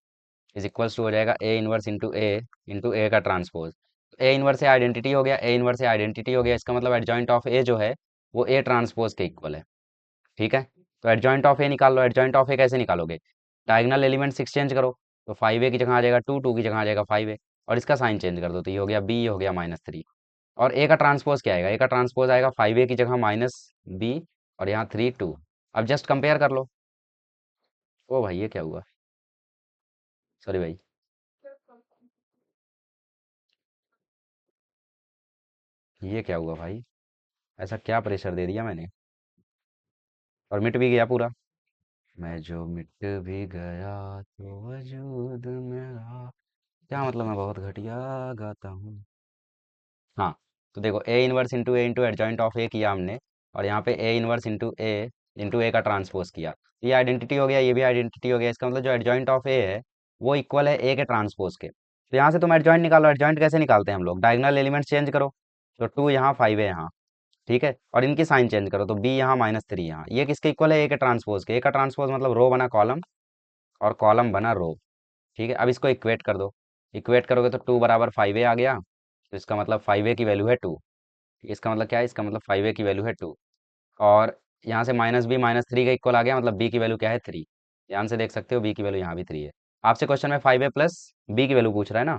is equals to हो जाएगा ए इनवर्स इंटू ए का transpose. A inverse A identity हो गया, ए इनवर्स ए आइडेंटिटी हो गया, इसका मतलब एडजॉइंट ऑफ ए जो है वो ए ट्रांसपोज के इक्वल है। ठीक है, तो एडजॉइंट ऑफ ए निकाल लो। एडजॉइंट ऑफ ए कैसे निकालोगे? डायगोनल एलिमेंट्स एक्सचेंज करो। तो 5a की जगह आ जाएगा 2, 2 की जगह आ जाएगा 5a, और इसका साइन चेंज कर दो तो ये हो गया b, ये हो गया -3। और ए का ट्रांसपोज क्या आएगा? ए का ट्रांसपोज आएगा 5a की जगह -b, और यहाँ 3, 2। अब जस्ट कंपेयर कर लो। ओ भाई ये क्या हुआ? सॉरी भाई। ये क्या हुआ भाई? ऐसा क्या प्रेशर दे दिया मैंने? और मिट भी गया पूरा। मैं जो मिट भी गया तो वजूद में रहा। क्या मतलब मैं बहुत घटिया गाता हूँ। हाँ, तो देखो ए इंटू एडजॉइंट ऑफ ए किया हमने, और यहाँ पे इंटू ए का ट्रांसपोज किया। ये आइडेंटिटी हो गया, ये भी आइडेंटिटी हो गया, इसका मतलब जो एडजॉइंट ऑफ ए है वो इक्वल है ए के ट्रांसपोज के। तो यहाँ से तुम एडजॉइंट निकालो। एडजॉइंट कैसे निकालते हैं हम लोग? डायगोनल एलिमेंट्स चेंज करो। तो 2 यहाँ, 5 है यहाँ। ठीक है, और इनकी साइन चेंज करो तो बी यहाँ -3 यहाँ। ये किसके इक्वल है? ए के ट्रांसपोज के। ए का ट्रांसपोज मतलब रो बना कॉलम, और कॉलम बना रो। ठीक है, अब इसको इक्वेट कर दो। इक्वेट करोगे तो 2 बराबर 5a आ गया, तो इसका मतलब 5a की वैल्यू है 2। इसका मतलब क्या है? इसका मतलब 5a की वैल्यू है 2। और यहाँ से -3 का इक्वल आ गया, मतलब b की वैल्यू क्या है? 3। ध्यान से देख सकते हो b की वैल्यू यहाँ भी 3 है। आपसे क्वेश्चन में 5a प्लस b की वैल्यू पूछ रहा है ना,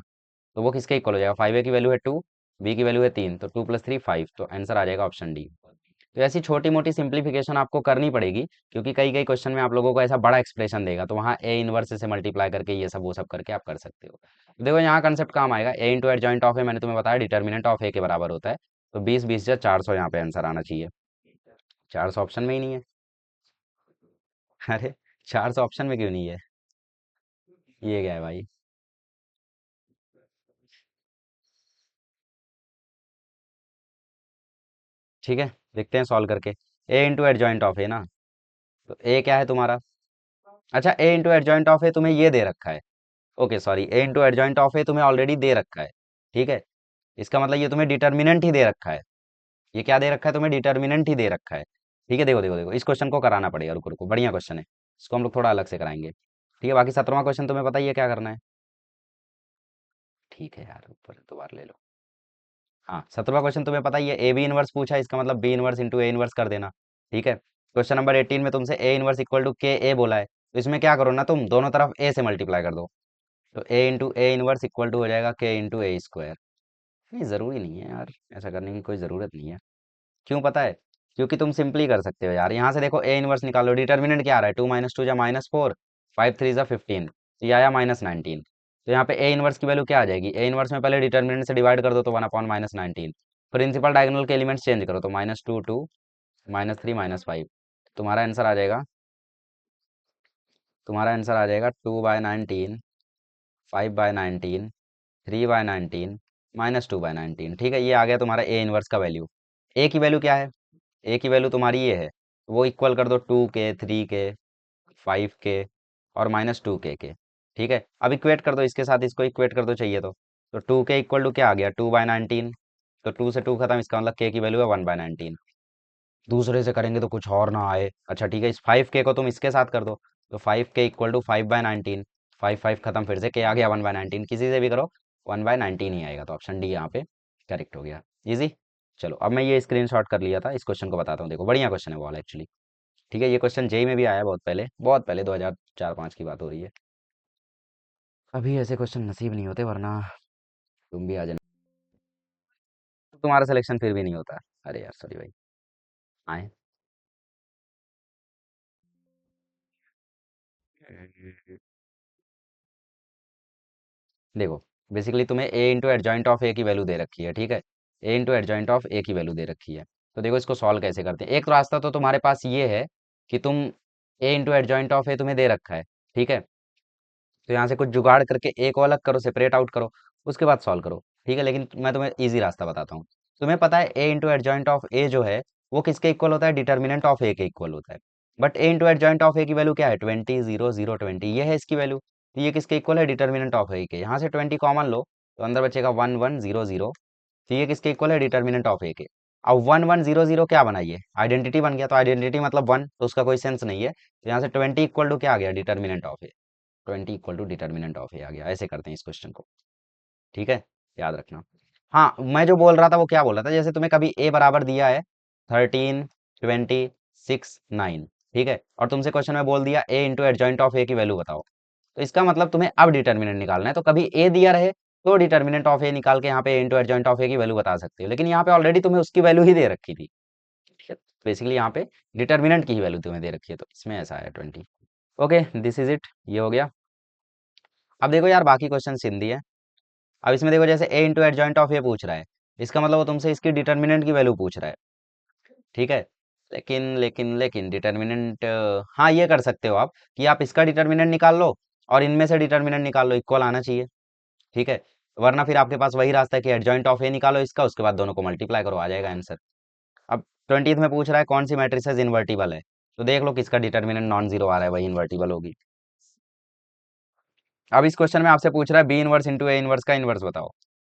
तो वो किसके इक्वल हो जाएगा? 5a की वैल्यू है 2, b की वैल्यू है 3, तो 2 + 3 5, तो आंसर आ जाएगा ऑप्शन डी। तो ऐसी छोटी मोटी सिंप्लीफिकेशन आपको करनी पड़ेगी, क्योंकि कई कई क्वेश्चन में आप लोगों को ऐसा बड़ा एक्सप्रेशन देगा, तो वहाँ ए इनवर्स से मल्टीप्लाई करके ये सब वो सब करके आप कर सकते हो। तो देखो यहाँ कंसेप्ट काम आएगा। ए इंटू एडजॉइंट ऑफ ए मैंने तुम्हें बताया डिटर्मिनेंट ऑफ ए के बराबर होता है। तो 20 या 400 यहाँ पे आंसर आना चाहिए। 400 ऑप्शन में ही नहीं है। अरे 400 ऑप्शन में क्यों नहीं है? ये क्या है भाई? ठीक है, देखते हैं सॉल्व करके। A into adjoint of A ना, तो ए क्या है तुम्हारा? अच्छा, A into adjoint of A तुम्हें ये दे रखा है। Okay sorry, A into adjoint of A तुम्हें ऑलरेडी दे रखा है। ठीक है, इसका मतलब ये तुम्हें डिटर्मिनेंट ही दे रखा है। ये क्या दे रखा है? तुम्हें डिटर्मिनेंट ही दे रखा है। ठीक है, देखो देखो देखो, इस क्वेश्चन को कराना पड़ेगा। रुको रुको, बढ़िया क्वेश्चन है। इसको हम लोग थोड़ा अलग से कराएंगे। ठीक है, बाकी 17वां क्वेश्चन तुम्हें पता ही है क्या करना है। ठीक है यार, ऊपर दोबारा ले लो। हाँ, 17वां क्वेश्चन तुम्हें पता ही है। ए बी इनवर्स पूछा है, इसका मतलब B inverse into A inverse कर देना। ठीक है, क्वेश्चन नंबर 18 में तुमसे ए इनवर्स इक्वल टू के ए बोला है, तो इसमें क्या करो ना, तुम दोनों तरफ ए से मल्टीप्लाई कर दो। तो A into A inverse equal to हो जाएगा के इंटू ए स्क्वायर। नहीं, ज़रूरी नहीं है यार, ऐसा करने की कोई ज़रूरत नहीं है। क्यों पता है? क्योंकि तुम सिंपली कर सकते हो यार। यहाँ से देखो ए इनवर्स निकालो, डिटर्मिनेंट क्या आ रहा है? 2 - 2 जा -4, 5 3 जा 15, तो ये आया -19। तो यहाँ पे ए इनवर्स की वैल्यू क्या आ जाएगी? ए इनवर्स में पहले डिटर्मिनेंट से डिवाइड कर दो तो 1/-19। प्रिंसिपल डायगोनल के एलिमेंट्स चेंज करो तो -2 2, -3 -5। तुम्हारा आंसर आ जाएगा, तुम्हारा आंसर आ जाएगा 2/19, 5/19, 3/19, -2/19। ठीक है, ये आ गया तुम्हारा ए इनवर्स का वैल्यू। ए की वैल्यू क्या है? ए की वैल्यू तुम्हारी ये है, वो इक्वल कर दो 2 के, 3 के, 5 के, और -2 के। ठीक है, अब इक्वेट कर दो इसके साथ, इसको इक्वेट कर दो चाहिए तो 2 के इक्वल टू क्या आ गया? 2/19। तो 2 से 2 खत्म, इसका मतलब के की वैल्यू है 1/19। दूसरे से करेंगे तो कुछ और ना आए। अच्छा ठीक है, इस 5 के को तुम इसके साथ कर दो, तो 5 के इक्वल टू 5/19। 5 5 खत्म, फिर से के आ गया 1/19। किसी से भी करो 1/19 ही आएगा, तो ऑप्शन डी यहाँ पे करेक्ट हो गया। इजी। चलो, अब मैं ये स्क्रीनशॉट कर लिया था, इस क्वेश्चन को बताता हूँ। देखो बढ़िया क्वेश्चन है वो वाला एक्चुअली। ठीक है, ये क्वेश्चन जेई में भी आया बहुत पहले, बहुत पहले, 2004-5 की बात हो रही है। अभी ऐसे क्वेश्चन नसीब नहीं होते, वरना तुम भी आ जाना। तुम्हारा सिलेक्शन फिर भी नहीं होता। अरे यार सॉरी भाई। आए। देखो, बेसिकली तुम्हें ए इंटू एडजॉइंट ऑफ ए की वैल्यू दे रखी है। ठीक है, A into adjoint of A की वैल्यू दे रखी है। तो देखो इसको सॉल्व कैसे करते हैं। एक रास्ता तो तुम्हारे पास ये है कि तुम ए इंटू एडजॉइंट ऑफ ए तुम्हें दे रखा है। ठीक है, तो यहाँ से कुछ जुगाड़ करके ए को अलग करो, सेपरेट आउट करो, उसके बाद सॉल्व करो। ठीक है, लेकिन मैं तुम्हें ईजी रास्ता बताता हूँ। तुम्हें पता है A into adjoint of A जो है वो किसके इक्वल होता है? डिटर्मिनेंट ऑफ ए के इक्वल होता है। But A into adjoint of A की वैल्यू क्या है? 20 0 0 20, ये है इसकी वैल्यू। तो ये किसके इक्वल है? डिटर्मिनेंट ऑफ ए के। यहाँ से 20 कॉमन लो, तो अंदर बचेगा 1 1 0 0। तो ये किसके इक्वल है? डिटर्मिनेंट ऑफ ए के। अब 1 1 0 0 क्या बनाइए? आइडेंटिटी बन गया, तो आइडेंटिटी मतलब 1, तो उसका कोई सेंस नहीं है। तो यहाँ से 20 इक्वल टू क्या आ गया? Determinant of A. 20 equal to determinant of A आ गया। ऐसे करते हैं इस क्वेश्चन को। ठीक है, याद रखना। हाँ, मैं जो बोल रहा था वो क्या बोल रहा था, जैसे तुम्हें कभी ए बराबर दिया है 13, 26, 9, ठीक है, और तुमसे क्वेश्चन में बोल दिया ए इंटू एडजॉइंट ऑफ ए की वैल्यू बताओ, तो इसका मतलब तुम्हें अब डिटर्मिनेंट निकालना है। तो कभी ए दिया रहे तो डिटर्मिनेंट ऑफ ए निकाल के यहाँ पे ए इंटू एडजॉइंट ऑफ ए की वैल्यू बता सकते हो, लेकिन यहाँ पे ऑलरेडी तुम्हें उसकी वैल्यू ही दे रखी थी। बेसिकली यहाँ पे डिटर्मिनेंट की ही वैल्यू तुम्हें दे रखी है, तो इसमें ऐसा है 20। ओके, दिस इज इट, ये हो गया। अब देखो यार, बाकी क्वेश्चन हिंदी है। अब इसमें देखो, जैसे ए इंटू एडजॉइंट ऑफ ए पूछ रहा है, इसका मतलब वो तुमसे इसकी डिटर्मिनेंट की वैल्यू पूछ रहा है, ठीक है। लेकिन डिटर्मिनेंट, हाँ ये कर सकते हो आप कि आप इसका डिटर्मिनेंट निकाल लो और इनमें से डिटर्मिनेंट निकाल लो, इक्वल आना चाहिए, ठीक है। वरना फिर आपके पास वही रास्ता है कि एडजॉइंट ऑफ ए निकालो इसका, उसके बाद दोनों को मल्टीप्लाई करो, आ जाएगा आंसर। अब 20th में पूछ रहा है कौन सी मैट्रिसेस इन्वर्टिबल है, तो देख लो किसका डिटर्मिनेंट नॉन जीरो आ रहा है, वही इन्वर्टिबल होगी। अब इस क्वेश्चन में आपसे पूछ रहा है B inverse into A inverse का इनवर्स बताओ,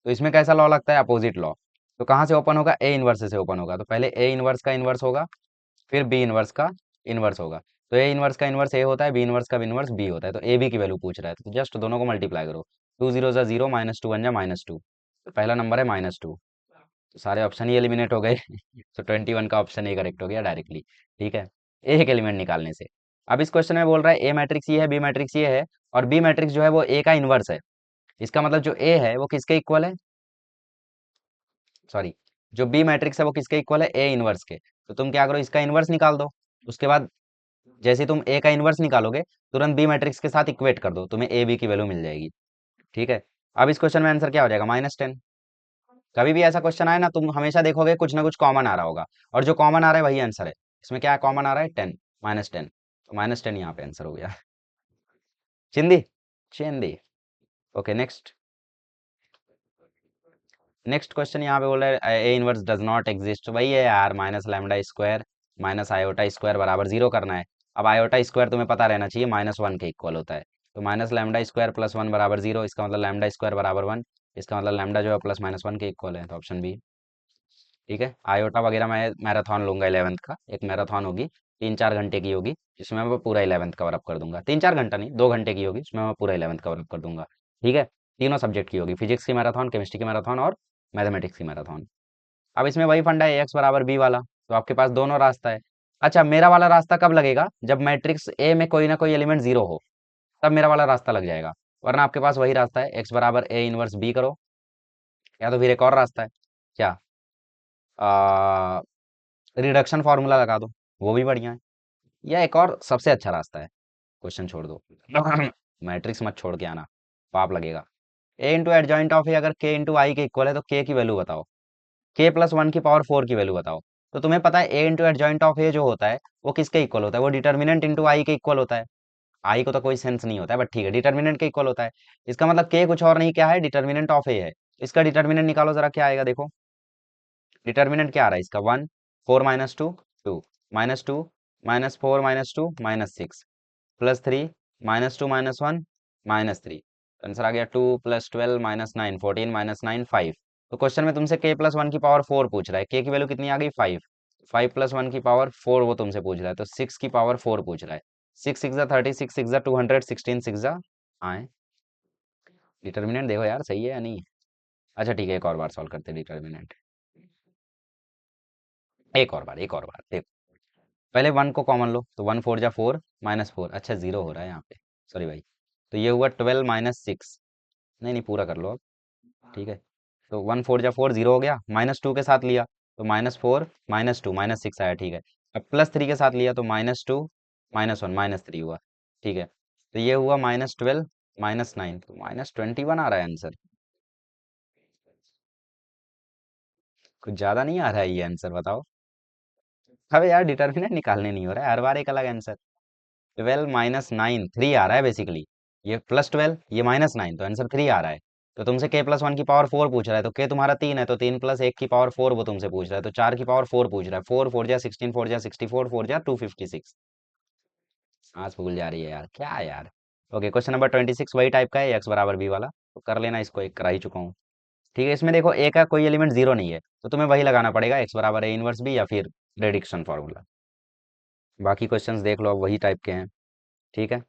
तो इसमें कैसा लॉ लगता है, अपोजिट लॉ। तो कहाँ से ओपन होगा, ए इनवर्स से ओपन होगा, तो पहले ए इनवर्स का इनवर्स होगा, फिर बी इनवर्स का इनवर्स होगा। तो ए इनवर्स का इनवर्स ए होता है, बी इनवर्स का इनवर्स बी होता है, तो ए बी की वैल्यू पूछ रहा है, तो जस्ट दोनों को मल्टीप्लाई करो। 2 0 ज़ा 0, -2 1 जा -2, तो पहला नंबर है -2, तो सारे ऑप्शन ही एलिमिनेट हो गए तो 21 का ऑप्शन ए करेक्ट हो गया डायरेक्टली, ठीक है, एक एलिमेंट निकालने से। अब इस क्वेश्चन में बोल रहा है ए मैट्रिक्स ये है, बी मैट्रिक्स ये है, और बी मैट्रिक्स जो है वो ए का इनवर्स है। इसका मतलब जो ए है वो किसके इक्वल है, सॉरी, जो बी मैट्रिक्स है वो किसके इक्वल है, ए इनवर्स के। तो तुम क्या करो, इसका इनवर्स निकाल दो, उसके बाद जैसे तुम ए का इनवर्स निकालोगे, तुरंत बी मैट्रिक्स के साथ इक्वेट कर दो, तुम्हें ए बी की वैल्यू मिल जाएगी, ठीक है। अब इस क्वेश्चन में आंसर क्या हो जाएगा, -10। कभी भी ऐसा क्वेश्चन आए ना, तुम हमेशा देखोगे कुछ ना कुछ कॉमन आ रहा होगा, और जो कॉमन आ रहा है वही आंसर है। इसमें क्या कॉमन आ रहा है, 10, -10, तो -10 यहाँ पे आंसर हो गया चिंदी, चिंदी। Okay, next. नेक्स्ट क्वेश्चन यहाँ पे बोल रहा है A inverse does not exist, वही है यार, -λ² माइनस आयोटा स्क्वायर बराबर जीरो करना है। अब आयोटा स्क्वायर तुम्हें पता रहना चाहिए -1 के इक्वल होता है, तो -λ² + 1 बराबर जीरो, इसका मतलब लैम्डा स्क्वायर बराबर 1, इसका मतलब लैम्डा जो है +-1 के इक्वल है, तो ऑप्शन बी, ठीक है। आयोटा वगैरह मैं मैराथन लूंगा 11th का, एक मैराथन होगी 3-4 घंटे की होगी, जिसमें मैं पूरा 11th कवर अप कर दूंगा, 3-4 घंटा नहीं, 2 घंटे की होगी, उसमें मैं पूरा 11th कवर अप कर दूंगा, ठीक है। तीनों सब्जेक्ट की होगी, फिजिक्स की मैराथन, केमिस्ट्री की मैराथन और मैथमेटिक्स की मैराथन। अब इसमें वही फंडा है, एक्स बराबर बी वाला, तो आपके पास दोनों रास्ता है। अच्छा, मेरा वाला रास्ता कब लगेगा, जब मैट्रिक्स ए में कोई ना कोई एलिमेंट जीरो हो, तब मेरा वाला रास्ता लग जाएगा, वरना आपके पास वही रास्ता है, एक्स बराबर ए इनवर्स बी करो, या तो फिर एक और रास्ता है, क्या, रिडक्शन फार्मूला लगा दो, वो भी बढ़िया है, या एक और सबसे अच्छा रास्ता है, क्वेश्चन छोड़ दो मैट्रिक्स मत छोड़ के आना, पाप लगेगा। ए इंटू एडजॉइंट ऑफ ए अगर के इंटू आई के इक्वल है, तो के की वैल्यू बताओ, k + 1 की पावर 4 की वैल्यू बताओ। तो तुम्हें पता है A into adjoint of A जो होता है वो किसके इक्वल होता है, वो डिटर्मिनेंट इंटू आई के इक्वल होता है। आई को तो कोई सेंस नहीं होता है, बट ठीक है, डिटर्मिनेंट के इक्वल होता है। इसका मतलब के कुछ और नहीं, क्या है, डिटर्मिनेंट ऑफ ए है। इसका डिटर्मिनेंट निकालो जरा, क्या आएगा देखो, डिटर्मिनेंट क्या आ रहा है इसका, 1, 4 - 2, 2, -2, -4 -2 -6, +3, -2 -1 -3, आंसर आ गया 2 + 12 -9 14 -9 5। तो क्वेश्चन में तुमसे k + 1 की पावर 4 पूछ रहा है, के की वैल्यू कितनी आ गई, 5, 5 + 1 की पावर 4 वो तुमसे पूछ रहा है, तो 6 की पावर 4 पूछ रहा है, 6 6 30, 6 6 200, 16 6 आए। डिटर्मिनेंट देखो यार, सही है या नहीं। अच्छा ठीक है, एक और बार सॉल्व करते हैं डिटर्मिनेंट, एक और बार देखो, पहले 1 को कॉमन लो, तो 1 4 जा 4 -4, अच्छा जीरो हो रहा है यहाँ पे, सॉरी भाई, तो ये हुआ 12 -6, नहीं नहीं पूरा कर लो अब, ठीक है। तो 1 4 जा 4 जीरो हो गया, -2 के साथ लिया तो -4 -2 -6 आया, ठीक है। अब +3 के साथ लिया तो -2 -1 -3 हुआ, ठीक है। तो ये हुआ -12 -9, तो -21 आ रहा है आंसर, कुछ ज्यादा नहीं आ रहा है ये आंसर, बताओ। अबे यार, डिटर्मिनेंट निकालने नहीं हो रहा है, हर बार एक अलग आंसर। 12 -9 3 आ रहा है बेसिकली, ये +12 ये -9, तो आंसर 3 आ रहा है। तो तुमसे k + 1 की पावर 4 पूछ रहा है, तो k तुम्हारा 3 है, तो 3 + 1 की पावर 4 वो तुमसे पूछ रहा है, तो 4 की पावर 4 पूछ रहा है, 4 4 जा 16, 4 जा 64, 4 जा 256। आज भूल जा रही है यार, क्या है यार। ओके, क्वेश्चन नंबर 26 वही टाइप का है, एक्स बराबर बी वाला, तो कर लेना, इसको एक करा ही चुका हूँ, ठीक है। इसमें देखो ए का कोई एलिमेंट जीरो नहीं है, तो तुम्हें वही लगाना पड़ेगा, एक्स बराबर ए इनवर्स बी या फिर प्रेडिक्शन फार्मूला। बाकी क्वेश्चंस देख लो, अब वही टाइप के हैं, ठीक है।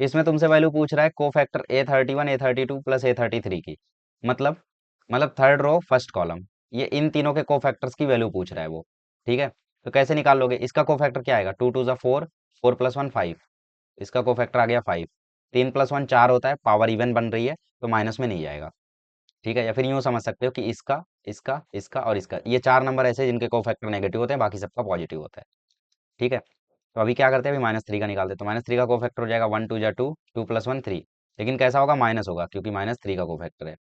इसमें तुमसे वैल्यू पूछ रहा है कोफैक्टर A31 A32 + A33 की, मतलब मतलब थर्ड रो फर्स्ट कॉलम, ये इन तीनों के कोफैक्टर्स की वैल्यू पूछ रहा है वो। ठीक है, तो कैसे निकाल लोगे? इसका कोफैक्टर क्या आएगा? टू टू ज़ा four, four plus one five, इसका कोफैक्टर आ गया फाइव। तीन प्लस वन चार होता है, पावर इवन बन रही है तो माइनस में नहीं जाएगा। ठीक है, या फिर यूं समझ सकते हो कि इसका, इसका, इसका और इसका, ये चार नंबर ऐसे हैं जिनके कोफैक्टर नेगेटिव होते हैं, बाकी सबका पॉजिटिव होता है। ठीक है, तो अभी क्या करते हैं? अभी माइनस थ्री का निकालते हैं। तो माइनस थ्री का कोफैक्टर हो जाएगा वन टू जा two, two plus one three. लेकिन कैसा होगा? माइनस होगा, क्योंकि माइनस थ्री का कोफैक्टर है।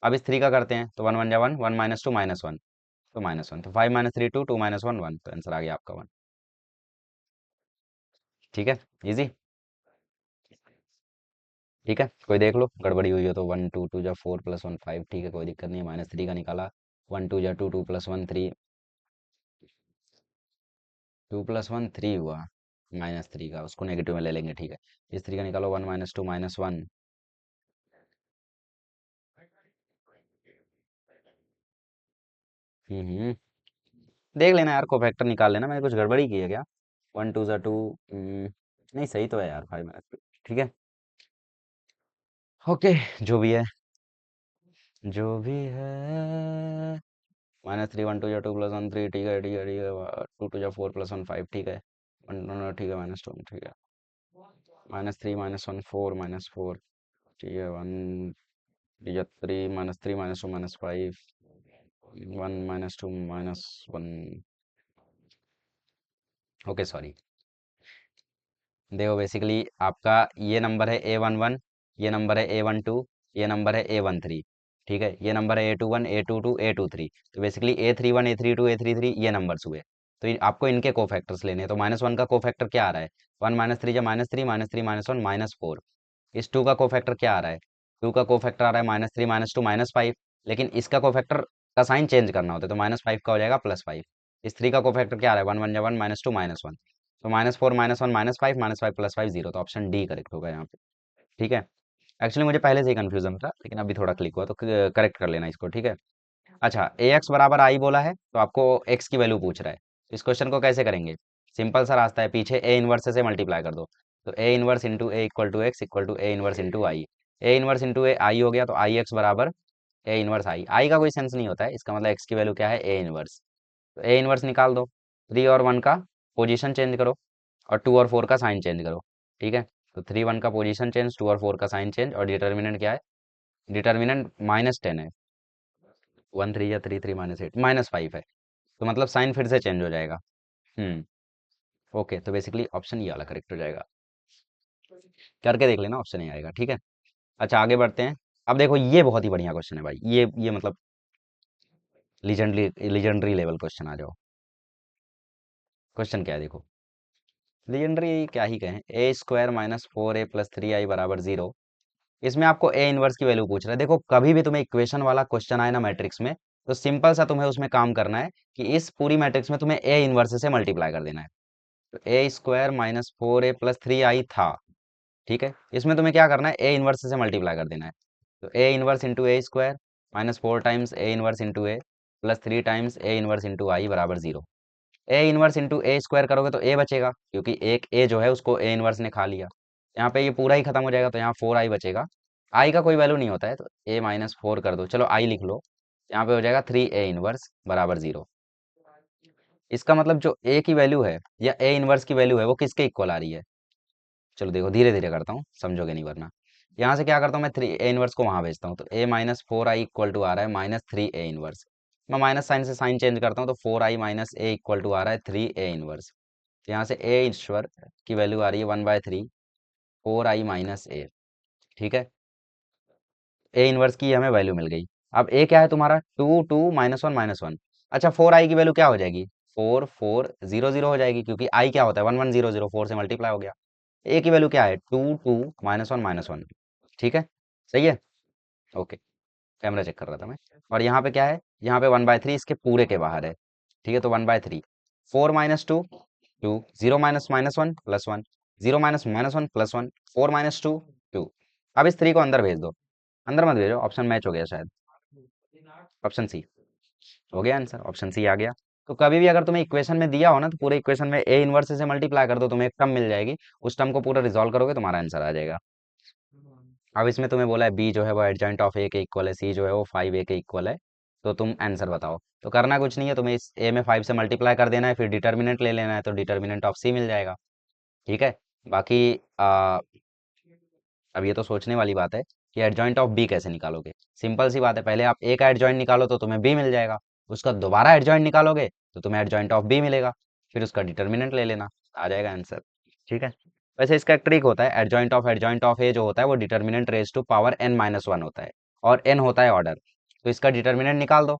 अब इस थ्री का करते हैं, तो वन वन जा one, one minus two minus one, तो माइनस वन, तो five minus three two, two minus one one, तो आंसर आ गया आपका वन। ठीक है, इजी। ठीक है, कोई देख लो गड़बड़ी हुई हो तो। वन टू टू जा फोर प्लस वन फाइव, ठीक है, कोई दिक्कत नहीं है। माइनस थ्री का निकाला, वन टू जा two, two plus one three, two plus one three हुआ। माइनस थ्री का उसको नेगेटिव में ले लेंगे। ठीक है, इस थ्री का निकालो, one minus two minus one. हम्म, देख लेना यार, कोफैक्टर निकाल लेना, मैंने कुछ गड़बड़ी की है क्या? वन टू ज़ा टू, नहीं सही तो है यार, फाइव माइनस टू। ठीक है, ओके, जो भी है, जो भी है। माइनस थ्री, वन टू या टू प्लस वन थ्री, ठीक है, ठीक है, ठीक है। टू टू या फोर प्लस वन फाइव, ठीक है। वन, ठीक है, माइनस टू, ठीक है। Minus three minus one four, minus four, ठीक है। वन, ठीक है, three minus two minus five, one minus two minus one. Okay, sorry. देखो बेसिकली आपका ये नंबर है ए वन वन, ये नंबर है ए वन टू, ये नंबर है ए वन थ्री। ठीक है, ये नंबर है A two one, A two two, A two three. तो basically A three one, A three two, A three three, ये नंबर्स हुए। तो आपको इनके कोफैक्टर्स लेने हैं। तो माइनस वन का कोफैक्टर क्या आ रहा है? वन माइनस थ्री, जब minus three, minus three minus one minus four. इस टू का कोफैक्टर क्या आ रहा है? टू का कोफैक्टर आ रहा है minus three minus two minus five. लेकिन इसका कोफैक्टर का साइन चेंज करना होता है, तो माइनस फाइव का हो जाएगा प्लस फाइव। इस थ्री का कोफैक्टर क्या आ रहा है? वन वन या one, minus two minus one, तो minus four minus one minus five plus five zero, तो ऑप्शन डी करेक्ट होगा यहाँ पे। ठीक है, एक्चुअली मुझे पहले से ही कंफ्यूजन था, लेकिन अभी थोड़ा क्लिक हुआ, तो करेक्ट कर लेना इसको। ठीक है, अच्छा, ए एक्स बराबर आई बोला है, तो आपको एक्स की वैल्यू पूछ रहा है। इस क्वेश्चन को कैसे करेंगे? सिंपल सा रास्ता है, पीछे ए इनवर्स से मल्टीप्लाई कर दो। तो A inverse into A equal to X equal to A inverse into I. A inverse into A I हो गया, तो आई एक्स बराबर ए इनवर्स आई। आई का कोई सेंस नहीं होता है, इसका मतलब एक्स की वैल्यू क्या है? A inverse. तो ए इनवर्स निकाल दो, थ्री और वन का पोजीशन चेंज करो, और टू और फोर का साइन चेंज करो। ठीक है, तो थ्री वन का पोजीशन चेंज, टू और फोर का साइन चेंज, और डिटर्मिनेंट क्या है? डिटर्मिनेंट माइनस टेन है। वन थ्री या three three minus eight, minus five है, तो मतलब साइन फिर से चेंज हो जाएगा। ओके, तो बेसिकली ऑप्शन ये वाला करेक्ट हो जाएगा। करके देख लेना, ऑप्शन ही आएगा। ठीक है, अच्छा आगे बढ़ते हैं। अब देखो ये बहुत ही बढ़िया क्वेश्चन है भाई, ये मतलब लीजेंडरी, लीजेंडरी लेवल क्वेश्चन। आ जाओ, क्वेश्चन क्या है देखो। लीजेंडरी क्या ही कहें, ए स्क्वायर माइनस फोर ए प्लस थ्री आई बराबर जीरो। इसमें आपको ए इनवर्स की वैल्यू पूछ रहा है। देखो कभी भी तुम्हें इक्वेशन वाला क्वेश्चन आए ना मैट्रिक्स में, तो सिंपल सा तुम्हें उसमें काम करना है कि इस पूरी मैट्रिक्स में तुम्हें ए इनवर्स से मल्टीप्लाई कर देना है। तो ए स्क्वायर माइनस फोर ए प्लस थ्री आई था। ठीक है, इसमें तुम्हें क्या करना है? ए इनवर्स से मल्टीप्लाई कर देना है। तो A inverse into A square minus four times A inverse into A plus three times A inverse into I बराबर zero. A inverse into A square करोगे तो ए बचेगा, क्योंकि एक ए जो है उसको ए इनवर्स ने खा लिया। यहाँ पे ये पूरा ही खत्म हो जाएगा, तो यहाँ फोर आई बचेगा। आई का कोई वैल्यू नहीं होता है, तो ए माइनस फोर कर दो, चलो आई लिख लो। यहाँ पे हो जाएगा थ्री ए इनवर्स बराबर जीरो। इसका मतलब जो ए की वैल्यू है या ए इनवर्स की वैल्यू है वो किसके इक्वल आ रही है? चलो देखो, धीरे धीरे करता हूँ, समझोगे नहीं वरना। यहाँ से क्या करता हूँ मैं? थ्री ए इनवर्स को वहां भेजता हूँ, तो A minus four I equal to आ रहा है माइनस थ्री ए इनवर्स। मैं माइनस साइन से साइन चेंज करता हूँ, तो four I minus A equal to आ रहा है थ्री ए इनवर्स। यहाँ से ए ईश्वर की वैल्यू आ रही है one by three, four I minus A. ठीक है, ए इनवर्स की हमें वैल्यू मिल गई। अब ए क्या है तुम्हारा? Two two minus one minus one. अच्छा, फोर आई की वैल्यू क्या हो जाएगी? फोर फोर जीरो जीरो हो जाएगी, क्योंकि आई क्या होता है? One one zero zero, four से मल्टीप्लाई हो गया। ए की वैल्यू क्या है? Two two minus one minus one. ठीक है, सही है। ओके, कैमरा चेक कर रहा था मैं। और यहाँ पे क्या है? यहाँ पे वन बाय थ्री इसके पूरे के बाहर है। ठीक है, तो one by three, four minus two two, zero minus minus one plus one, zero minus minus one plus one, four minus two two. अब इस थ्री को अंदर भेज दो। अंदर मत भेजो, ऑप्शन मैच हो गया शायद। ऑप्शन सी हो गया आंसर, ऑप्शन सी आ गया। तो कभी भी अगर तुम्हें इक्वेशन में दिया हो ना, तो पूरे इक्वेशन में ए इनवर्स से मल्टीप्लाई कर दो, तुम्हें एक टर्म मिल जाएगी। उस टर्म को पूरा रिजॉल्व करोगे, तुम्हारा आंसर आ जाएगा। अब इसमें तुम्हें बोला है बी जो है वो एडजॉइंट ऑफ ए के इक्वल है, सी जो है वो 5 ए के इक्वल है। तो तुम आंसर बताओ। तो करना कुछ नहीं है, तुम्हें इस ए में 5 से मल्टीप्लाई कर देना है, फिर डिटर्मिनेंट ले लेना है, तो डिटर्मिनेंट ऑफ सी मिल जाएगा। ठीक है। बाकी अब ये तो सोचने वाली बात है कि एडजॉइंट ऑफ बी कैसे निकालोगे। सिंपल सी बात है, पहले आप ए का एडजॉइंट निकालो तो तुम्हें बी मिल जाएगा। उसका दोबारा एडजॉइंट निकालोगे तो तुम्हें एडजॉइंट ऑफ बी मिलेगा। फिर उसका डिटर्मिनेंट ले लेना, आ जाएगा आंसर। ठीक है। वैसे इसका एक ट्रिक होता है, एडजॉइंट ऑफ ए जो होता है वो determinant raise to power n minus one होता है, और एन होता है ऑर्डर। तो इसका डिटर्मिनेंट निकाल दो।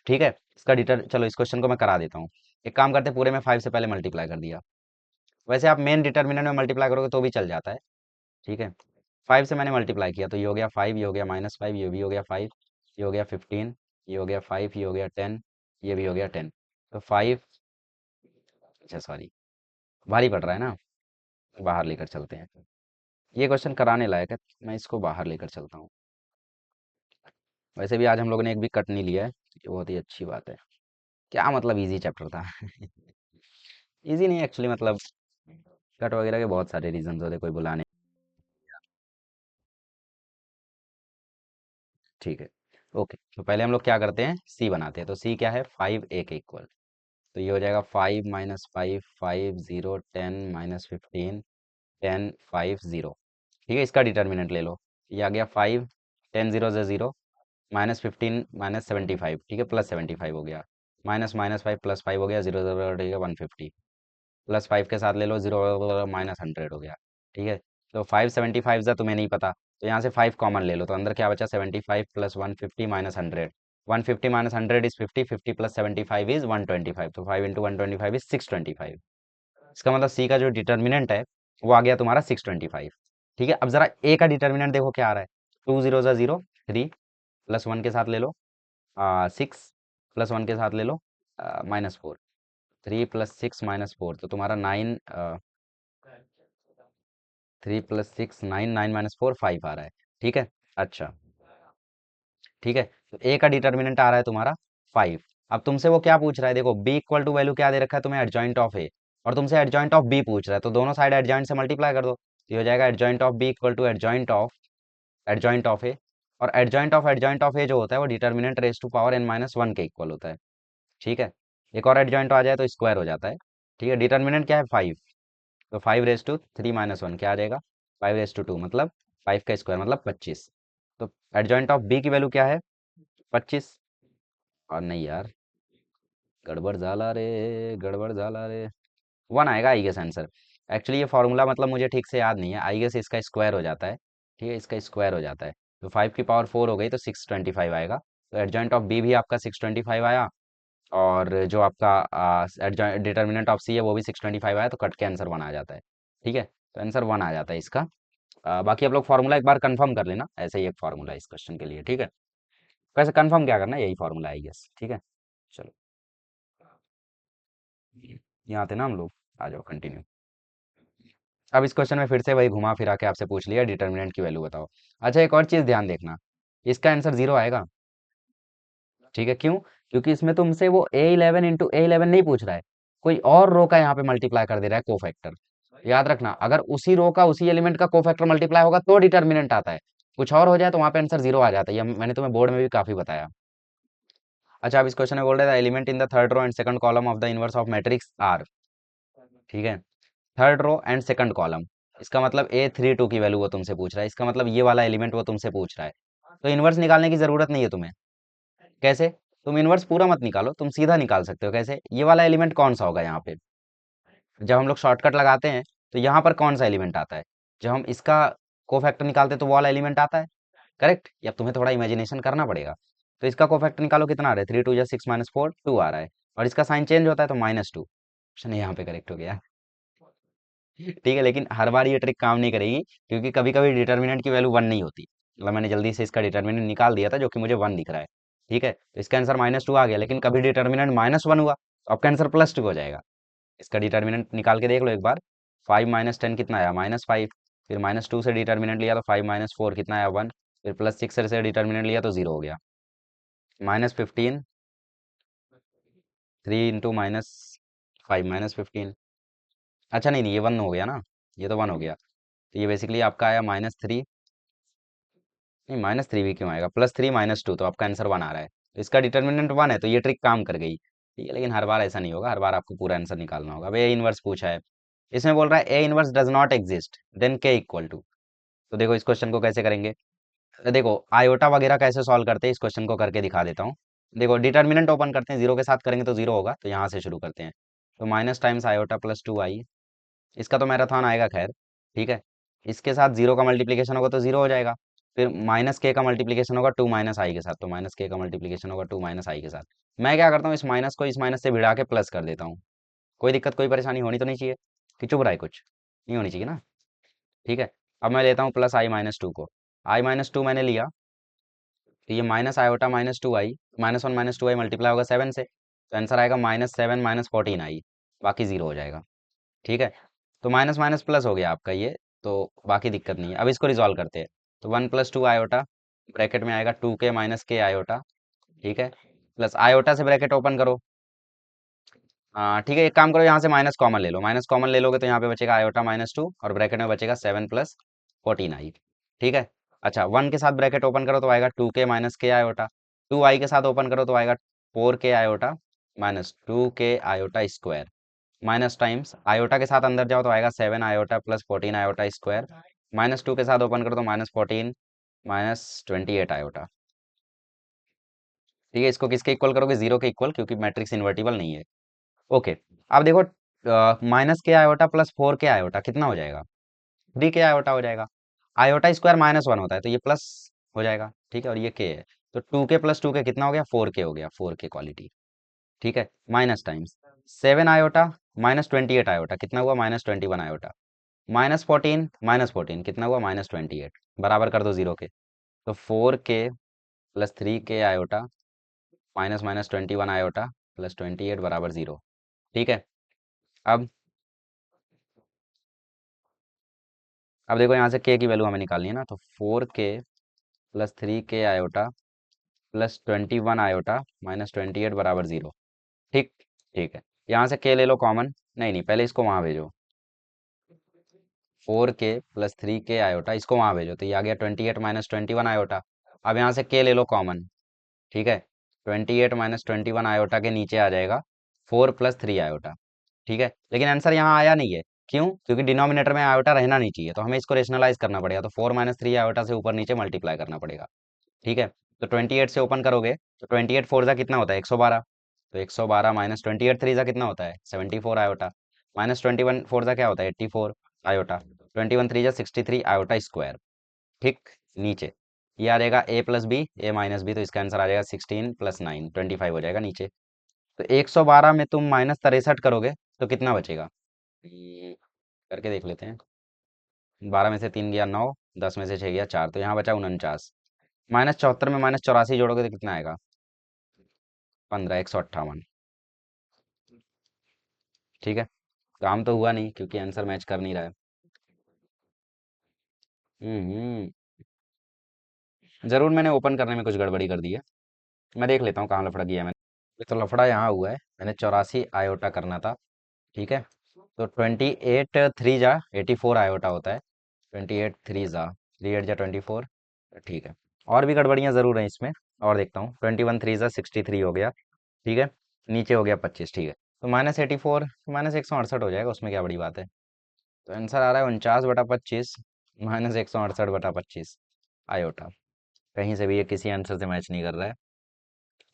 ठीक है। इसका डिटर चलो इस क्वेश्चन को मैं करा देता हूँ। एक काम करते हैं, पूरे में 5 से पहले मल्टीप्लाई कर दिया। वैसे आप मेन डिटर्मिनेंट में मल्टीप्लाई करोगे तो भी चल जाता है। ठीक है। 5 से मैंने मल्टीप्लाई किया तो ये हो गया 5, ये हो गया -5, ये भी हो गया 5, ये हो गया 15, ये हो गया 5, ये हो गया 10, ये भी हो गया 10। तो 5, अच्छा सॉरी, भारी पड़ रहा है ना, बाहर लेकर चलते हैं। ये क्वेश्चन कराने लायक है, मैं इसको बाहर लेकर चलता हूँ। वैसे भी आज हम लोगों ने एक भी कट नहीं लिया है, ये बहुत ही अच्छी बात है। क्या मतलब इजी चैप्टर था। इजी नहीं एक्चुअली, मतलब कट वगैरह के बहुत सारे रीजन होते, कोई बुलाने। ठीक है। ओके, तो पहले हम लोग क्या करते हैं, सी बनाते हैं। तो सी क्या है, 5 ए के इक्वल। तो ये हो जाएगा 5 -5, 5 0 10 -15, 10 5 0। ठीक है। इसका डिटर्मिनेंट ले लो। ये आ गया 5, 10 0 से 0, -15 -75। ठीक है, +75 हो गया। -5 +5 हो गया, 0 0 ठीक है 150, +5 के साथ ले लो 0 -100 हो गया। ठीक है। तो 575 ज़ा तुम्हें नहीं पता, तो यहाँ से 5 कॉमन ले लो, तो अंदर क्या बचा, 75 + 150 -100। 150 -100 इज 50, 50 + 75 इज 125, तो 5 × 125 इज 625। इसका मतलब सी का जो डिटर्मिनेंट है वो आ गया तुम्हारा 625। ठीक है। अब जरा ए का डिटर्मिनेंट देखो क्या आ रहा है, 2 0 ज़ा 0, 3 +1 के साथ ले लो 6, +1 के साथ ले लो -4, 3 + 6 -4, तो तुम्हारा 9, 3 + 6 9, 9 -4 5 आ रहा है। ठीक है। अच्छा, ठीक है। तो ए का डिटर्मिनेंट आ रहा है तुम्हारा 5। अब तुमसे वो क्या पूछ रहा है, देखो बी इक्वल टू वैल्यू क्या दे रखा है तुम्हें, एडजॉइंट ऑफ ए, और तुमसे एडजॉइंट ऑफ बी पूछ रहा है, तो दोनों साइड एडजॉइंट से मल्टीप्लाई कर दो, तो ये हो जाएगा adjoint of B equal to adjoint of A. और एडजॉइंट ऑफ ए जो होता है वो determinant raise to power n minus one के इक्वल होता है। ठीक है। एक और एडजॉइंट आ जाए तो स्क्वायर हो जाता है। ठीक है। डिटर्मिनेंट क्या है, 5, तो 5 रेज टू 3 - 1 क्या आ जाएगा, 5 रेज टू 2, मतलब 5 का स्क्वायर मतलब 25। तो एडजॉइंट ऑफ बी की वैल्यू क्या है, 25। और नहीं यार, गड़बड़ जाला रे, गड़बड़ जाला रे, 1 आएगा आई गेस आंसर। एक्चुअली ये फॉर्मूला मतलब मुझे ठीक से याद नहीं है, आई गेस इसका स्क्वायर हो जाता है। ठीक है, इसका स्क्वायर हो जाता है। तो 5 की पावर 4 हो गई तो 625 आएगा। तो एडजॉइंट ऑफ बी भी आपका 625 आया, और जो आपका डिटर्मिनेंट ऑफ सी है वो भी 625 आया, तो कट के आंसर 1 आ जाता है। ठीक है। तो आंसर 1 आ जाता है इसका। बाकी आप लोग फार्मूला एक बार कंफर्म कर लेना, ऐसे ही एक फार्मूला है इस क्वेश्चन के लिए। ठीक है। वैसे कंफर्म क्या करना है, यही फार्मूला है आई गेस। ठीक है। चलो, यहाँ थे ना हम लोग, आ जाओ कंटिन्यू। अब इस क्वेश्चन में फिर से वही घुमा फिरा के आपसे पूछ लिया, डिटर्मिनेंट की वैल्यू बताओ। अच्छा, एक और चीज ध्यान देखना, इसका आंसर 0 आएगा। ठीक है। क्यों, क्योंकि इसमें तुमसे वो A11 × A11 नहीं पूछ रहा है, कोई और रो का यहाँ पे मल्टीप्लाई कर दे रहा है कोफैक्टर। याद रखना, अगर उसी रो का उसी एलिमेंट का कोफैक्टर मल्टीप्लाई होगा तो डिटर्मिनेंट आता है, कुछ और हो जाए तो वहां पे आंसर 0 आ जाता है। ये मैंने तुम्हें बोर्ड में भी काफी बताया। अच्छा, अब इस क्वेश्चन में बोल रहे थे element in the third row and second column of the inverse of matrix are. ठीक है। Third row and second column, इसका मतलब A32 की वैल्यू वो तुमसे पूछ रहा है, इसका मतलब ये वाला एलिमेंट वो तुमसे पूछ रहा है। तो इनवर्स निकालने की जरूरत नहीं है तुम्हें। कैसे, तुम इनवर्स पूरा मत निकालो, तुम सीधा निकाल सकते हो। कैसे, ये वाला एलिमेंट कौन सा होगा यहाँ पे, जब हम लोग शॉर्टकट लगाते हैं तो यहाँ पर कौन सा एलिमेंट आता है, जब हम इसका कोफैक्टर निकालते हैं तो वो वाला एलिमेंट आता है। करेक्ट, या तुम्हें थोड़ा इमेजिनेशन करना पड़ेगा। तो इसका कोफैक्टर निकालो, कितना आ रहा है, 3 2 6 -4 2 आ रहा है, और इसका साइन चेंज होता है तो -2। ऑप्शन यहाँ पे करेक्ट हो गया। ठीक है, लेकिन हर बार ये ट्रिक काम नहीं करेगी, क्योंकि कभी कभी डिटर्मिनेंट की वैल्यू 1 नहीं होती। मतलब मैंने जल्दी से इसका डिटर्मिनेंट निकाल दिया था जो कि मुझे 1 दिख रहा है। ठीक है, तो इसका आंसर -2 आ गया, लेकिन कभी डिटर्मिनेंट -1 हुआ तो आपका आंसर +2 हो जाएगा। इसका डिटर्मिनेंट निकाल के देख लो एक बार। 5 - 10 कितना आया, -5। फिर -2 से डिटर्मिनेंट लिया तो 5 - 4 कितना आया, 1। फिर +6 से डिटर्मिनेंट लिया तो 0 हो गया। -15, 3 इंटू -5 -15। अच्छा नहीं नहीं, ये 1 हो गया ना, ये तो 1 हो गया। तो ये बेसिकली आपका आया -3, नहीं, -3 भी क्यों आएगा, +3 -2 तो आपका आंसर 1 आ रहा है, तो इसका डिटर्मिनेंट 1 है, तो ये ट्रिक काम कर गई, ठीक है। लेकिन हर बार ऐसा नहीं होगा, हर बार आपको पूरा आंसर निकालना होगा। अब ए इनवर्स पूछा है, इसमें बोल रहा है A inverse does not exist, then k equal to. तो देखो इस क्वेश्चन को कैसे करेंगे। देखो आयोटा वगैरह कैसे सॉल्व करते हैं, इस क्वेश्चन को करके दिखा देता हूँ। देखो डिटर्मिनेंट ओपन करते हैं, जीरो के साथ करेंगे तो जीरो होगा, तो यहाँ से शुरू करते हैं। तो माइनस टाइम्स आयोटा प्लस 2 आई, इसका तो मैराथन आएगा खैर, ठीक है। इसके साथ जीरो का मल्टीप्लीकेशन होगा तो जीरो हो जाएगा। फिर माइनस के का मल्टीप्लीकेशन होगा 2 - i के साथ, तो माइनस के का मल्टीप्लीकेशन होगा 2 - i के साथ। मैं क्या करता हूँ, इस माइनस को इस माइनस से भिड़ा के प्लस कर देता हूँ। कोई दिक्कत कोई परेशानी होनी तो नहीं चाहिए कि चुभ रहा है कुछ, नहीं होनी चाहिए ना, ठीक है। अब मैं लेता हूँ +i - 2 को, i - 2 मैंने लिया, तो ये माइनस आयोटा -2 आई, -1 - 2 आई मल्टीप्लाई होगा 7 से, तो आंसर आएगा -7 -14 आई, बाकी जीरो हो जाएगा, ठीक है। तो माइनस माइनस प्लस हो गया आपका ये, तो बाकी दिक्कत नहीं है। अब इसको रिजॉल्व करते हैं, तो 1 + 2 आयोटा, ब्रैकेट में आएगा 2k - k आयोटा, ठीक है, प्लस आयोटा से ब्रैकेट ओपन करो। हाँ ठीक है, एक काम करो, यहाँ से माइनस कॉमन ले लो, माइनस कॉमन ले लोगे तो यहाँ पे बचेगा आयोटा -2 और ब्रैकेट में बचेगा 7 + 14 आई, ठीक है। अच्छा 1 के साथ ब्रैकेट ओपन करो तो आएगा 2k - k आयोटा, 2 आई के साथ ओपन करो तो आएगा 4k iota -2k iota square, minus times iota के साथ अंदर जाओ तो आएगा 7 आयोटा प्लस 14 आयोटा स्क्वायर, -2 के साथ ओपन करो तो -14 -28 आयोटा, ठीक है। इसको किसके इक्वल करोगे, जीरो के इक्वल, क्योंकि मैट्रिक्स इन्वर्टिबल नहीं है। ओके, अब देखो -k iota plus 4k iota कितना हो जाएगा, 3k आयोटा हो जाएगा। आयोटा स्क्वायर -1 होता है, तो ये प्लस हो जाएगा, ठीक है, और ये k है, तो 2k + 2k कितना हो गया, 4k हो गया, 4k क्वालिटी, ठीक है। माइनस टाइम्स 7 आयोटा -28 आयोटा कितना हुआ, -21 आयोटा, -14 कितना हुआ, -28, बराबर कर दो जीरो के, तो 4k + 3k आयोटा -21 आयोटा +28 बराबर जीरो, ठीक है। अब अब देखो यहाँ से k की वैल्यू हमें निकालनी है ना, तो 4k + 3k आयोटा +21 आयोटा -28 बराबर जीरो, ठीक, ठीक है। यहाँ से k ले लो कॉमन, नहीं नहीं पहले इसको वहाँ भेजो, 4k + 3k आयोटा इसको वहाँ भेजो, तो ये आ गया 28 -21 आयोटा। अब यहाँ से k ले लो कॉमन, ठीक है, 28 -21 आयोटा के नीचे आ जाएगा 4 + 3 आयोटा, ठीक है। लेकिन आंसर यहाँ आया नहीं है, क्यों, क्योंकि डिनोमिनेटर में आयोटा रहना नहीं चाहिए, तो हमें इसको रेशनलाइज करना पड़ेगा, तो 4 - 3 आयोटा से ऊपर नीचे मल्टीप्लाई करना पड़ेगा, ठीक है। तो 28 से ओपन करोगे तो 28 4 जा कितना होता है, 112, तो 112 -28 3 जा कितना होता है, 74 आयोटा, -21 4 जा क्या होता है, 84 आयोटा, 21 3 जा 63 आयोटा स्क्वायर, ठीक। नीचे ये आ जाएगा a + b a - b, तो इसका आंसर आ जाएगा 16 + 9 25 हो जाएगा नीचे। तो 112 में तुम -63 करोगे तो कितना बचेगा, करके देख लेते हैं। 12 में से 3 गया 9, 10 में से 6 गया 4, तो यहाँ बचा 49, -74 में -84 जोड़ोगे तो कितना आएगा, 15 158, ठीक है। काम तो हुआ नहीं क्योंकि आंसर मैच कर नहीं रहा है। हम्म, जरूर मैंने ओपन करने में कुछ गड़बड़ी कर दी है, मैं देख लेता हूँ कहाँ लफड़ा किया है मैंने। तो लफड़ा यहाँ हुआ है, मैंने 84 आयोटा करना था, ठीक है। तो 28 3 जा 84 आयोटा होता है, 28 3 जा 3 8 जा 24, ठीक है। और भी गड़बड़ियाँ ज़रूर हैं इसमें, और देखता हूँ, 21 3 जा 63 हो गया, ठीक है, नीचे हो गया 25, ठीक है। तो -84 -168 हो जाएगा, उसमें क्या बड़ी बात है। तो आंसर आ रहा है 49/25 -168/25 आयोटा। कहीं से भी ये किसी आंसर से मैच नहीं कर रहा है,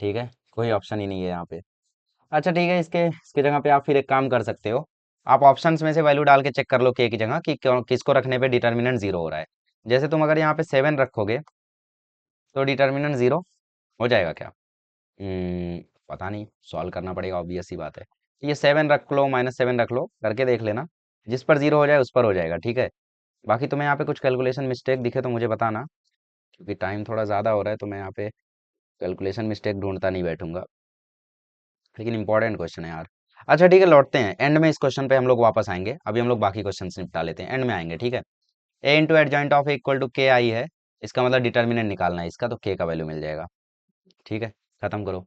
ठीक है, कोई ऑप्शन ही नहीं है यहाँ पे। अच्छा ठीक है, इसके इसकी जगह पे आप फिर एक काम कर सकते हो, आप ऑप्शंस में से वैल्यू डाल के चेक कर लो के की जगह कि किसको रखने पे डिटर्मिनेंट जीरो हो रहा है। जैसे तुम अगर यहाँ पे 7 रखोगे तो डिटर्मिनेंट जीरो हो जाएगा क्या, पता नहीं, सॉल्व करना पड़ेगा, ऑब्वियस सी बात है। ये 7 रख लो, -7 रख लो, करके देख लेना, जिस पर जीरो हो जाए उस पर हो जाएगा, ठीक है। बाकी तुम्हें यहाँ पे कुछ कैलकुलेशन मिस्टेक दिखे तो मुझे बताना, क्योंकि टाइम थोड़ा ज़्यादा हो रहा है, तो मैं यहाँ पे कैलकुलेशन मिस्टेक ढूंढता नहीं बैठूंगा, लेकिन इंपॉर्टेंट क्वेश्चन है यार। अच्छा ठीक है, लौटते हैं एंड में, इस क्वेश्चन पे हम लोग वापस आएंगे, अभी हम लोग बाकी क्वेश्चन निपटा लेते हैं, एंड में आएंगे, ठीक है। A into adjoint of equal to K I है, इसका मतलब डिटर्मिनेंट निकालना है इसका, तो के का वैल्यू मिल जाएगा, ठीक है। खत्म करो।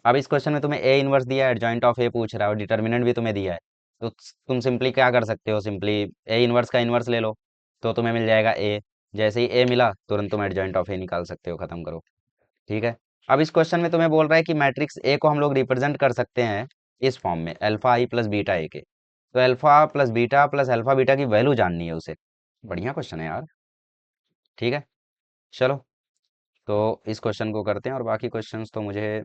अब इस क्वेश्चन में तुम्हें ए इनवर्स दिया है, एडजॉइंट ऑफ ए पूछ रहा है और डिटर्मिनेंट भी तुम्हें दिया है, तो तुम सिंपली क्या कर सकते हो, सिंपली ए इनवर्स का इनवर्स ले लो, तो तुम्हें मिल जाएगा ए, जैसे ही ए मिला तुरंत तुम एडजॉइंट ऑफ ए निकाल सकते हो, खत्म करो। ठीक है। अब इस क्वेश्चन में तुम्हें बोल रहा है कि मैट्रिक्स ए को हम लोग रिप्रेजेंट कर सकते हैं इस फॉर्म में, alpha I plus beta A के। तो अल्फा प्लस अल्फा बीटा की वैल्यू जाननी है उसे। बढ़िया क्वेश्चन है यार। ठीक है, चलो। तो इस क्वेश्चन को करते हैं, और बाकी क्वेश्चंस तो मुझे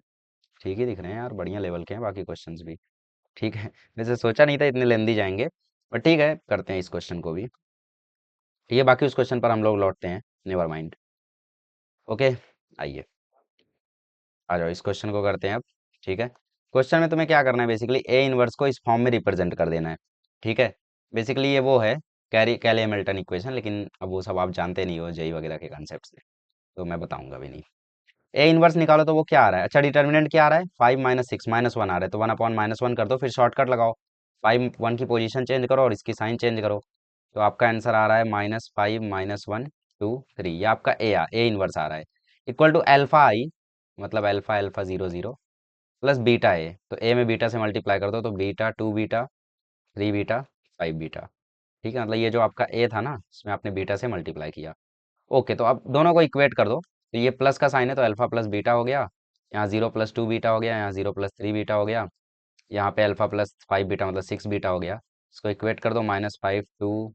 ठीक ही दिख रहे हैं यार, बढ़िया लेवल के हैं बाकी क्वेश्चंस भी। ठीक है। वैसे सोचा नहीं था इतने लेंदी जाएंगे, पर ठीक है, करते हैं इस क्वेश्चन को भी। ठीक है, बाकी उस क्वेश्चन पर हम लोग लौटते हैं, नेवर माइंड। ओके, आइए, आ जाओ, इस क्वेश्चन को करते हैं अब। ठीक है। क्वेश्चन में तुम्हें क्या करना है, बेसिकली ए इनवर्स को इस फॉर्म में रिप्रेजेंट कर देना है। ठीक है। बेसिकली ये वो है, कैली हैमिल्टन इक्वेशन, लेकिन अब वो सब आप जानते नहीं हो जेई वगैरह के कॉन्सेप्ट से, तो मैं बताऊंगा भी नहीं। ए इनवर्स निकालो तो वो क्या आ रहा है, अच्छा डिटर्मिनेंट क्या आ रहा है, 5 - 6 -1 आ रहा है, तो 1/-1 कर दो, फिर शॉर्टकट लगाओ। 5 1 की पोजीशन चेंज करो और इसकी साइन चेंज करो। तो आपका आंसर आ रहा है -5 - 1 2 3, ये आपका ए इनवर्स आ रहा है, इक्वल टू अल्फा आई, मतलब alpha alpha 0 0 plus beta A, तो ए में बीटा से मल्टीप्लाई कर दो, तो बीटा 2 बीटा 3 बीटा 5 बीटा। ठीक है, मतलब ये जो आपका ए था ना, इसमें आपने बीटा से मल्टीप्लाई किया। ओके, तो अब दोनों को इक्वेट कर दो, तो ये प्लस का साइन है तो अल्फा प्लस बीटा हो गया, यहाँ 0 + 2 बीटा हो गया, यहाँ 0 + 3 बीटा हो गया, यहाँ पे अल्फा प्लस 5 बीटा मतलब 6 बीटा हो गया। इसको इक्वेट कर दो -5 2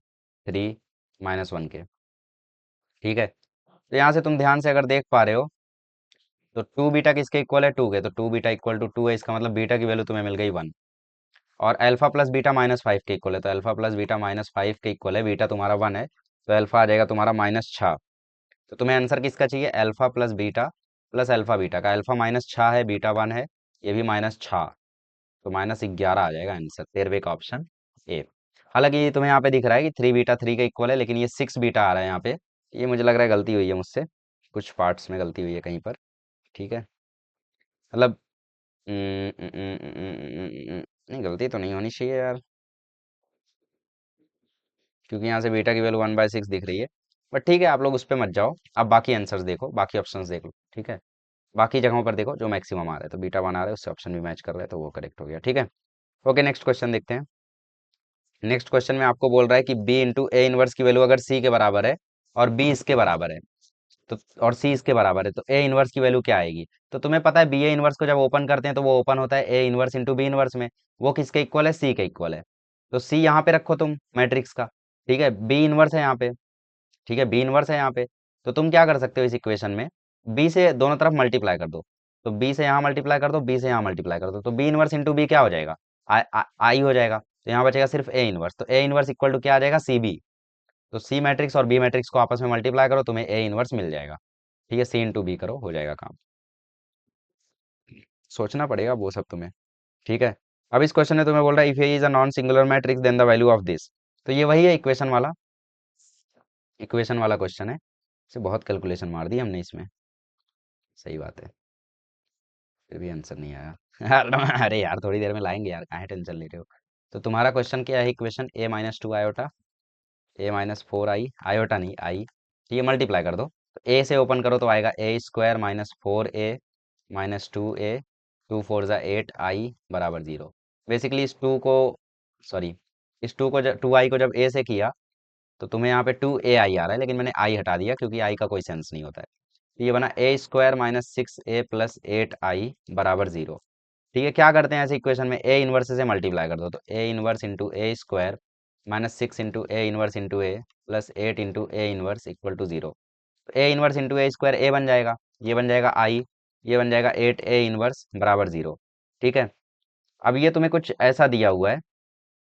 3 -1 के। ठीक है, तो यहाँ से तुम ध्यान से अगर देख पा रहे हो, तो 2 बीटा किसके इक्वल है, 2 के, तो 2 बीटा इक्वल टू 2 है, इसका मतलब बीटा की वैल्यू तुम्हें मिल गई 1। और अल्फा प्लस बीटा -5 के इक्वल है, तो अल्फा प्लस बीटा -5 के इक्वल है, बीटा तुम्हारा 1 है, तो अल्फा आ जाएगा तुम्हारा -6। तो तुम्हें आंसर किसका चाहिए, alpha plus beta plus alpha beta का, अल्फा -6 है, बीटा 1 है, ये भी -6, तो -11 आ जाएगा आंसर, 13वें का ऑप्शन ए। हालांकि तुम्हें यहाँ पे दिख रहा है कि 3 बीटा 3 का इक्वल है, लेकिन ये 6 बीटा आ रहा है यहाँ पे, ये मुझे लग रहा है गलती हुई है मुझसे, कुछ पार्ट्स में गलती हुई है कहीं पर। ठीक है, मतलब नहीं, गलती तो नहीं होनी चाहिए यार, क्योंकि यहाँ से बीटा की वैल्यू 1/6 दिख रही है। बट ठीक है, आप लोग उस पर मत जाओ, आप बाकी आंसर्स देखो, बाकी ऑप्शंस देख लो। ठीक है, बाकी जगहों पर देखो जो मैक्सिमम आ रहा है, तो बीटा 1 आ रहा है, उससे ऑप्शन भी मैच कर रहा है, तो वो करेक्ट हो गया। ठीक है। ओके, नेक्स्ट क्वेश्चन देखते हैं। नेक्स्ट क्वेश्चन में आपको बोल रहा है कि बी इंटू ए इनवर्स की वैल्यू अगर सी के बराबर है और बी इसके बराबर है, तो और सी इसके बराबर है, तो ए इनवर्स की वैल्यू क्या आएगी। तो तुम्हें पता है बी ए इनवर्स को जब ओपन करते हैं तो वो ओपन होता है A inverse into B inverse में, वो किसके इक्वल है, सी के इक्वल है। तो सी यहाँ पे रखो तुम मैट्रिक्स का। ठीक है, बी इनवर्स है यहाँ पे। ठीक है, बी इनवर्स है यहाँ पे। तो तुम क्या कर सकते हो इस इक्वेशन में, बी से दोनों तरफ मल्टीप्लाई कर दो, तो बी से यहाँ मल्टीप्लाई कर दो, बी से यहाँ मल्टीप्लाई कर दो, तो बी इनवर्स इंटू बी क्या हो जाएगा, आई हो जाएगा, तो यहाँ बचेगा सिर्फ ए इनवर्स, तो ए इनवर्स इक्वल टू क्या आ जाएगा, सी बी। तो सी मैट्रिक्स और बी मैट्रिक्स को आपस में मल्टीप्लाई करो, तुम्हें ए इनवर्स मिल जाएगा। ठीक है, सी इंटू बी करो, हो जाएगा काम। सोचना पड़ेगा वो सब तुम्हें। ठीक है। अब इस क्वेश्चन में तुम्हें बोल रहा है if A is a non singular matrix then the value of this. तो ये वही है इक्वेशन वाला क्वेश्चन है, इसे बहुत कैलकुलेशन मार दी हमने इसमें। सही बात है, फिर भी आंसर नहीं आया। अरे यार, थोड़ी देर में लाएंगे यार, काहे टेंशन ले रहे हो। तो तुम्हारा क्वेश्चन क्या है, equation a - 2 iota, a - 4 I, iota नहीं आई, तो ये मल्टीप्लाई कर दो, तो ए से ओपन करो तो आएगा a² -4a -2a, 2 4 = 8 आई बराबर 0। बेसिकली इस टू को, सॉरी, इस 2 आई को जब ए से किया, तो तुम्हें यहाँ पे 2ai आ रहा है, लेकिन मैंने आई हटा दिया क्योंकि आई का कोई सेंस नहीं होता है। तो ये बना a² -6a + 8i बराबर 0। ठीक है, क्या करते हैं ऐसे इक्वेशन में, ए इनवर्स से मल्टीप्लाई कर दो, तो A inverse into a² -6 into A inverse into A plus 8 into A inverse equal to 0। तो ए इनवर्स इंटू a² ए बन जाएगा, ये बन जाएगा आई, ये बन जाएगा 8 ए इनवर्स बराबर 0। ठीक है। अब ये तुम्हें कुछ ऐसा दिया हुआ है।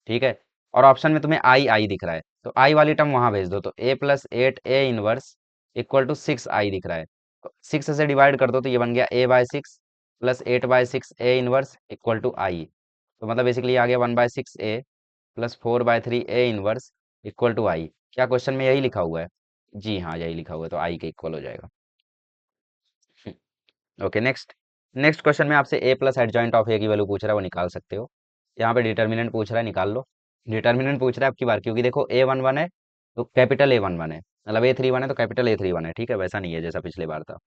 ठीक है, और ऑप्शन में तुम्हें आई आई दिख रहा है, तो आई वाली टर्म वहां भेज दो, तो a + 8 A inverse equal to 6 I दिख रहा है, तो 6 से डिवाइड कर दो, तो ये बन गया a/6 plus 8/6 A inverse equal to I. तो मतलब बेसिकली आ गया 1/6 A plus 4/3 A inverse equal to I. क्या क्वेश्चन में यही लिखा हुआ है, जी हाँ यही लिखा हुआ है, तो आई के इक्वल हो जाएगा। Okay, next. नेक्स्ट क्वेश्चन में आपसे ए प्लस एडजॉइंट ऑफ ए की वैल्यू पूछ रहा है, वो निकाल सकते हो। यहाँ पे डिटर्मिनेंट पूछ रहा है, निकाल लो। डिटर्मिनेंट पूछ रहा है आपकी बार, क्योंकि देखो a11 है तो कैपिटल A11 है, मतलब a31 है तो कैपिटल A31 है। ठीक है, वैसा नहीं है जैसा पिछले बार था।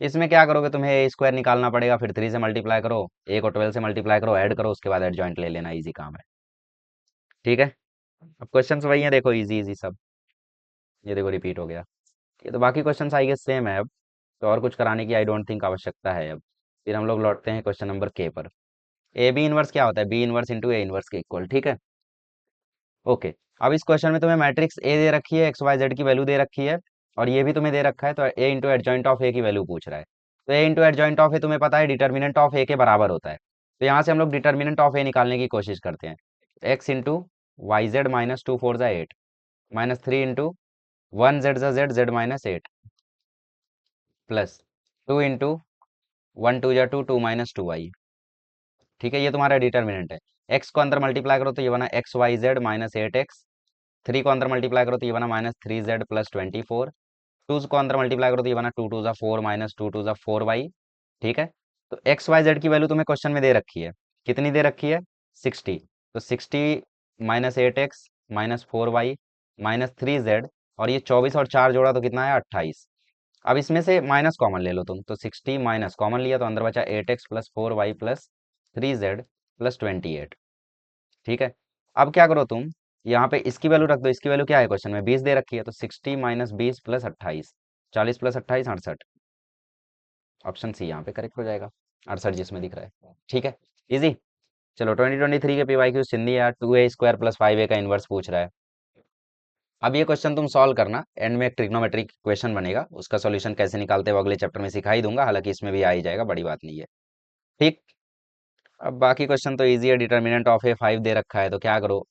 इसमें क्या करोगे, तुम्हें a² निकालना पड़ेगा, फिर 3 से मल्टीप्लाई करो, a को 12 से मल्टीप्लाई करो, ऐड करो, उसके बाद एडजॉइंट ले लेना, इजी काम है। ठीक है। अब क्वेश्चन वही है, देखो इजी इजी सब। ये देखो रिपीट हो गया। ये तो बाकी क्वेश्चन आई गेस सेम है अब, तो और कुछ कराने की आई डोंट थिंक आवश्यकता है अब। फिर हम लोग लौटते हैं क्वेश्चन नंबर के पर। ए बी इनवर्स क्या होता है? B inverse into A inverse के इक्वल, ठीक है। ओके। अब इस क्वेश्चन में तुम्हें मैट्रिक्स ए दे रखी है, एक्स वाई जेड की वैल्यू दे रखी है, और ये भी तुम्हें दे रखा है, तो A into adjoint of A की वैल्यू पूछ रहा है। तो A into adjoint of A तुम्हें पता है डिटर्मिनेंट ऑफ ए के बराबर होता है। तो यहाँ से हम लोग डिटर्मिनेंट ऑफ ए निकालने की कोशिश करते हैं। X into Y Z minus two four ज़ा eight, minus three into one Z ज़ा Z Z minus eight, plus two into one two ज़ा two two minus two Y. ठीक है, ये तुम्हारा डिटर्मिनेंट है। एक्स को अंदर मल्टीप्लाई करो तो ये बना x y Z minus eight x. Three को अंदर मल्टीप्लाई करो तो ये बना minus three z plus twenty four. Two को अंदर मल्टीप्लाई करो तो ये बना टू टू ज़ा फोर माइनस टू टू ज़ा फोर वाई। ठीक है। तो एक्स वाई जेड की वैल्यू तुम्हें क्वेश्चन में दे रखी है, कितनी दे रखी है? 60। तो 60 minus eight x minus four y minus three z, और ये 24 और 4 जोड़ा तो कितना है? 28। अब इसमें से माइनस कॉमन ले लो तुम, तो 60 माइनस कॉमन लिया तो अंदर बचा eight x plus four y plus three z plus 28। ठीक है। अब क्या करो तुम, यहाँ पे इसकी वैल्यू रख दो। इसकी वैल्यू क्या है क्वेश्चन में? 20 दे रखी है, तो 60 minus 20 plus 28, 40 plus 28 68। Option C यहाँ पे करेक्ट हो जाएगा, 68 जिसमें दिख रहा है। ठीक है, इजी। चलो 2023 के पीवाईक्यू सिंधी यार, two A square plus five A का इनवर्स पूछ रहा है। अब ये क्वेश्चन तुम सॉल्व करना, एंड में एक ट्रिग्नोमेट्रिक क्वेश्चन बनेगा, उसका सॉल्यूशन कैसे निकालते हैं वो अगले चैप्टर में सिखा ही दूंगा, हालांकि इसमें भी आ ही जाएगा, बड़ी बात नहीं है। ठीक। अब बाकी क्वेश्चन तो इजी है। डिटर्मिनेंट ऑफ ए फाइव दे रखा है, तो क्या करो,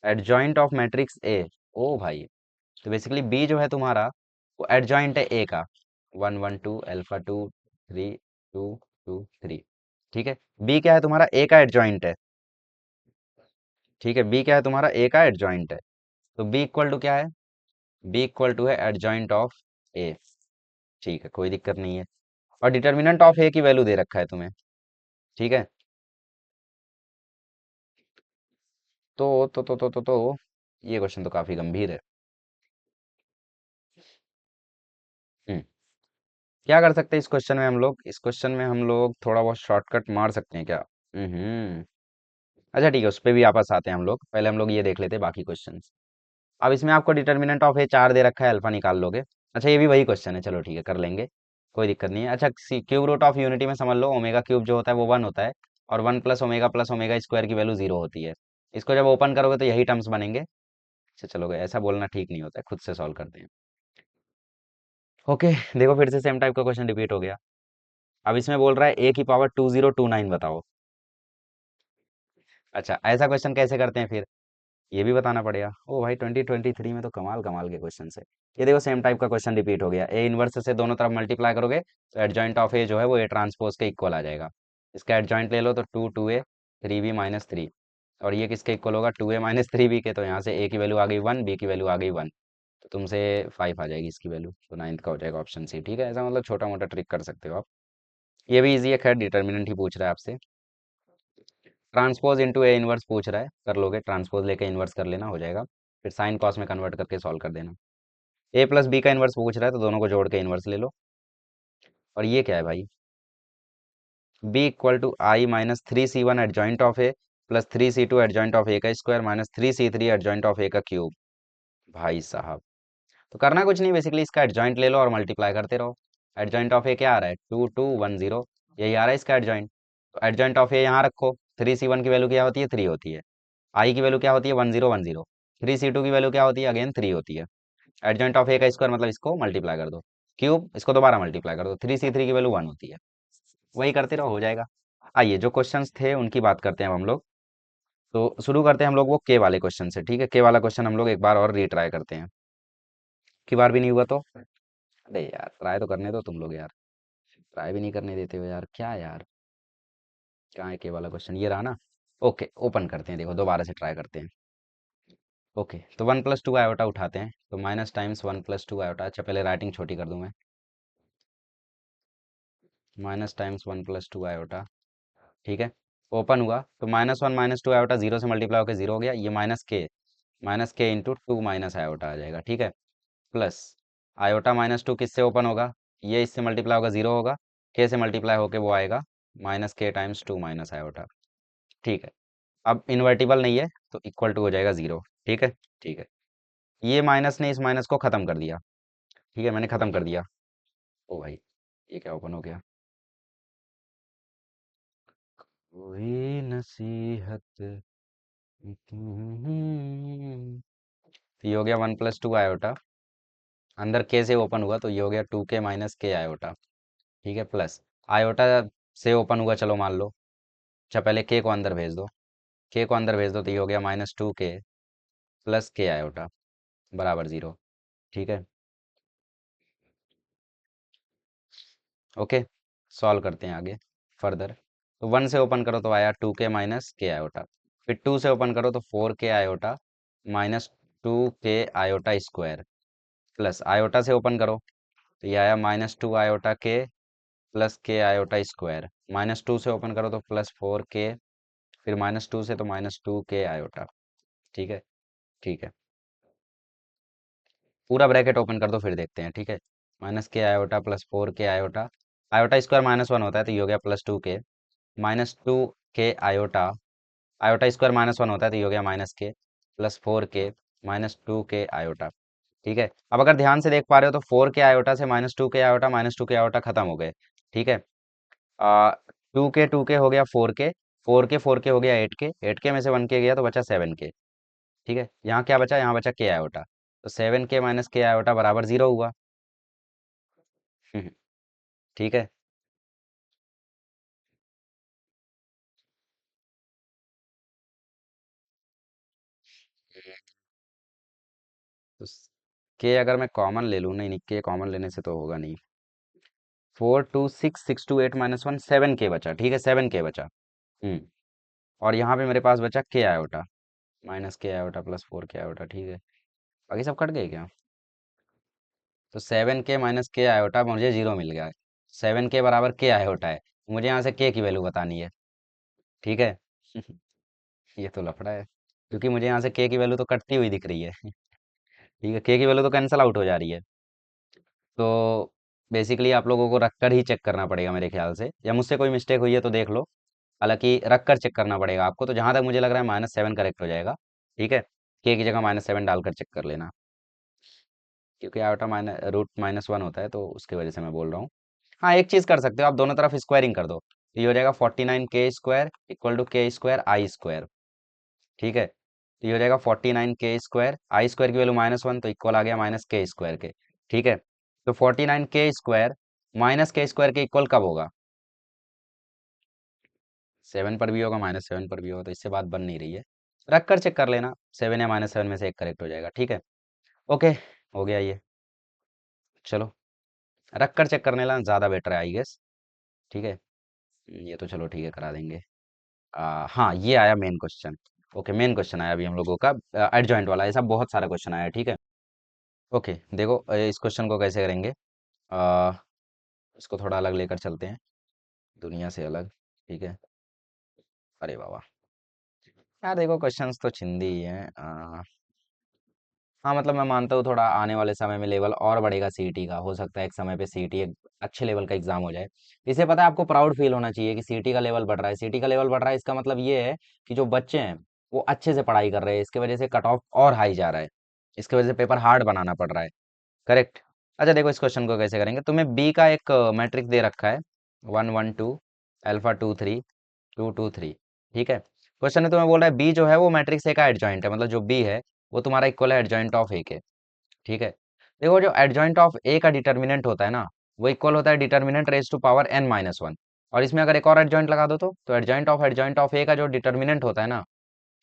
एडजॉइंट ऑफ मैट्रिक्स ए। ओ भाई, तो बेसिकली बी जो है तुम्हारा वो एडजॉइंट है ए का, one one two alpha two three two two three. ठीक है। बी क्या है तुम्हारा? ए का एडजॉइंट है। ठीक है, बी क्या है तुम्हारा? ए का एडजॉइंट है। तो बी इक्वल टू क्या है? बी इक्वल टू है एडजॉइंट ऑफ ए। ठीक है, कोई दिक्कत नहीं है। और डिटर्मिनेंट ऑफ ए की वैल्यू दे रखा है तुम्हें। ठीक है। तो ये क्वेश्चन तो काफी गंभीर है। हम्म। क्या कर सकते हैं इस क्वेश्चन में हम लोग? इस क्वेश्चन में हम लोग थोड़ा बहुत शॉर्टकट मार सकते हैं क्या? हम्म। अच्छा ठीक है, उस पर भी आपस आते हैं हम लोग, पहले हम लोग ये देख लेते हैं बाकी क्वेश्चन। अब इसमें आपको डिटर्मिनेंट ऑफ ए चार दे रखा है, अल्फा निकाल लोगे। अच्छा ये भी वही क्वेश्चन है, चलो ठीक है कर लेंगे, कोई दिक्कत नहीं है। अच्छा, क्यूब रूट ऑफ यूनिटी में समझ लो, ओमेगा क्यूब जो होता है वो वन होता है, और वन प्लस ओमेगा स्क्वायर की वैल्यू जीरो होती है। इसको जब ओपन करोगे तो यही टर्म्स बनेंगे। अच्छा चलोगे, ऐसा बोलना ठीक नहीं होता है, खुद से सॉल्व करते हैं। ओके। देखो फिर से सेम टाइप का क्वेश्चन रिपीट हो गया। अब इसमें बोल रहा है ए की पावर 2029 बताओ। अच्छा, ऐसा क्वेश्चन कैसे करते हैं फिर, ये भी बताना पड़ेगा। ओ भाई, 2023 में तो कमाल कमाल के क्वेश्चन है। ये देखो सेम टाइप का क्वेश्चन रिपीट हो गया। ए इनवर्स से दोनों तरफ मल्टीप्लाई करोगे तो एडजॉइंट ऑफ ए जो है वो ए ट्रांसपोज के इक्वल आ जाएगा। इसका एडजॉइंट ले लो तो two two A three B minus three, और ये किसके इक्वल होगा? Two A minus three B के। तो यहाँ से ए की वैल्यू आ गई वन, बी की वैल्यू आ गई वन, तो तुमसे फाइव आ जाएगी इसकी वैल्यू, तो नाइन्थ का हो जाएगा ऑप्शन सी। ठीक है, ऐसा मतलब छोटा मोटा ट्रिक कर सकते हो आप। ये भी इजी है, खैर डिटर्मिनेंट ही पूछ रहा है आपसे। ट्रांसपोज इंटू ए इनवर्स पूछ रहा है, कर लोगे, ट्रांसपोज लेके इनवर्स कर लेना, हो जाएगा। फिर साइन कॉस में कन्वर्ट करके सॉल्व कर देना। ए प्लस बी का इनवर्स पूछ रहा है, तो दोनों को जोड़ के इनवर्स ले लो। और ये क्या है भाई? B equal to I minus three C one adjoint of A plus three C two adjoint of A का square minus three C three adjoint of A का क्यूब। भाई साहब, तो करना कुछ नहीं, बेसिकली इसका एडजॉइंट ले लो और मल्टीप्लाई करते रहो। एडजॉइंट ऑफ ए क्या आ रहा है? टू टू वन जीरो, यही आ रहा है इसका एडजॉइंट। तो एडजॉइंट ऑफ ए यहाँ रखो। थ्री सी वन की वैल्यू क्या होती है? थ्री होती है। आई की वैल्यू क्या होती है? One zero one zero. Three C two की वैल्यू क्या होती है? अगेन थ्री होती है। एडजॉइंट ऑफ ए का स्क्वायर मतलब इसको मल्टीप्लाई कर दो, क्यूब इसको दोबारा मल्टीप्लाई कर दो, थ्री सी थ्री की वैल्यू वन होती है। वही करते रहो, हो जाएगा। आइए जो क्वेश्चंस थे उनकी बात करते हैं अब हम लोग। तो शुरू करते हैं हम लोग वो के वाले क्वेश्चन से। ठीक है, के वाला क्वेश्चन हम लोग एक बार और रीट्राई करते हैं, की बार भी नहीं हुआ तो। अरे यार, ट्राई तो करने दो तुम लोग यार, ट्राई भी नहीं करने देते हो यार, क्या यार। कहाँ है के वाला क्वेश्चन? ये रहा ना। ओके, ओपन करते हैं, देखो दोबारा से ट्राई करते हैं। ओके, तो वन प्लस टू आयोटा उठाते हैं, तो minus times one plus two iota. अच्छा पहले राइटिंग छोटी कर दूं मैं, minus times one plus two iota. ठीक है, ओपन हुआ तो माइनस टू आयोटा जीरो से मल्टीप्लाई होकर जीरो हो गया, ये माइनस के इंटू टू माइनस आयोटा आ जाएगा। ठीक है, प्लस आयोटा माइनस टू किससे ओपन होगा? ये इससे मल्टीप्लाई होगा, जीरो होगा, के से मल्टीप्लाई होके वो आएगा माइनस के टाइम्स टू माइनस आयोटा। ठीक है, अब इन्वर्टिबल नहीं है तो इक्वल टू हो जाएगा जीरो। ठीक है। ठीक है, ये माइनस ने इस माइनस को खत्म कर दिया। ठीक है, मैंने खत्म कर दिया। ओ भाई, ये क्या ओपन हो गया? कोई नसीहत। तो ये हो गया 1 + 2 आयोटा। अंदर के से ओपन हुआ तो ये हो गया 2k - k आयोटा। ठीक है, प्लस आयोटा से ओपन हुआ, चलो मान लो। अच्छा, पहले के को अंदर भेज दो। के को अंदर भेज दो तो ये हो गया -2k + k आयोटा बराबर 0। ठीक है, ओके। सॉल्व करते हैं आगे फर्दर। तो 1 से ओपन करो तो आया 2k - k आयोटा। फिर 2 से ओपन करो तो 4k iota -2k iota square, plus iota से ओपन करो तो ये आया -2 आयोटा के प्लस के आयोटा स्क्वायर। -2 से ओपन करो तो +4k, फिर -2 से तो -2k आयोटा। ठीक है, ठीक है। पूरा ब्रैकेट ओपन कर दो फिर देखते हैं। ठीक है, -k iota +4k iota. Iota square -1 होता है तो ये हो गया +2k -2k iota. Iota square -1 होता है तो ये हो गया -k +4k -2k आयोटा। ठीक है, अब अगर ध्यान से देख पा रहे हो तो 4k आयोटा से -2k आयोटा -2k आयोटा खत्म हो गए। ठीक है, 2k हो गया 4k, 4k हो गया 8k, 8k में से 1k गया तो बचा 7k। ठीक है, यहाँ क्या बचा? यहाँ बचा k आयोटा। तो 7k - k आयोटा बराबर 0 हुआ। ठीक है, तो k अगर मैं कॉमन ले लूँ, नहीं नहीं, k कॉमन लेने से तो होगा नहीं। 4 2 6 6 2 8 - 1, 7k बचा। ठीक है, 7k बचा। हम्म और यहाँ पे मेरे पास बचा k iota, -k iota +4k iota. ठीक है, बाकी सब कट गए क्या? तो 7k - k आयोटा मुझे 0 मिल गया है। 7k बराबर k आयोटा है, मुझे यहाँ से k की वैल्यू बतानी है। ठीक है। ये तो लफड़ा है, क्योंकि मुझे यहाँ से k की वैल्यू तो कटती हुई दिख रही है। ठीक है, k की वैल्यू तो कैंसिल आउट हो जा रही है। तो बेसिकली आप लोगों को रख कर ही चेक करना पड़ेगा मेरे ख्याल से, या मुझसे कोई मिस्टेक हुई है तो देख लो। हालांकि रख कर चेक करना पड़ेगा आपको, तो जहां तक मुझे लग रहा है -7 करेक्ट हो जाएगा। ठीक है, k की जगह -7 डालकर चेक कर लेना, क्योंकि आयोटा माइनस रूट -1 होता है तो उसकी वजह से मैं बोल रहा हूँ। हाँ, एक चीज़ कर सकते हो आप, दोनों तरफ स्क्वायरिंग कर दो तो ये हो जाएगा 49k² = k² I²। ठीक है, तो ये हो जाएगा 49k², I² की वैल्यू -1 तो इक्वल आ गया -k² के। ठीक है, तो 49k² -k² के इक्वल कब होगा? 7 पर भी होगा, -7 पर भी होगा, तो इससे बात बन नहीं रही है। रख कर चेक कर लेना, 7 या -7 में से एक करेक्ट हो जाएगा। ठीक है, ओके, हो गया ये। चलो, रख कर चेक करने ला ज़्यादा बेटर है आई गेस। ठीक है, ये तो चलो ठीक है, करा देंगे। हाँ, ये आया main question. Okay, main question आया अभी हम लोगों का, एडजॉइंट वाला। ऐसा बहुत सारा क्वेश्चन आया है। ठीक है, ओके, देखो इस क्वेश्चन को कैसे करेंगे। आ, इसको थोड़ा अलग लेकर चलते हैं, दुनिया से अलग। ठीक है, अरे बाबा, यार देखो क्वेश्चंस तो चिंदी ही हैं। हाँ मतलब मैं मानता हूँ थोड़ा आने वाले समय में लेवल और बढ़ेगा सीईटी का, हो सकता है एक समय पे सीईटी एक अच्छे लेवल का एग्जाम हो जाए। इसे पता है, आपको प्राउड फील होना चाहिए कि सीईटी का लेवल बढ़ रहा है। सीईटी का लेवल बढ़ रहा है, इसका मतलब ये है कि जो बच्चे हैं वो अच्छे से पढ़ाई कर रहे हैं, इसके वजह से कट ऑफ और हाई जा रहा है, इसके वजह से पेपर हार्ड बनाना पड़ रहा है। करेक्ट। अच्छा देखो, इस क्वेश्चन को कैसे करेंगे। तुम्हें बी का एक मैट्रिक्स दे रखा है, 1 1 2 अल्फा 2 3 2 2 3। ठीक है, क्वेश्चन में तुम्हें बोल रहा है बी जो है वो मैट्रिक्स ए का एडजॉइंट है, मतलब जो बी है वो तुम्हारा इक्वल है एडजॉइंट ऑफ ए के। ठीक है, देखो जो एडजॉइंट ऑफ ए का डिटर्मिनेंट होता है ना, वो इक्वल होता है determinant raise to power n - 1। और इसमें अगर एक और एडजॉइंट लगा दो तो एडजॉइंट ऑफ ए का जो डिटर्मिनेंट होता है ना,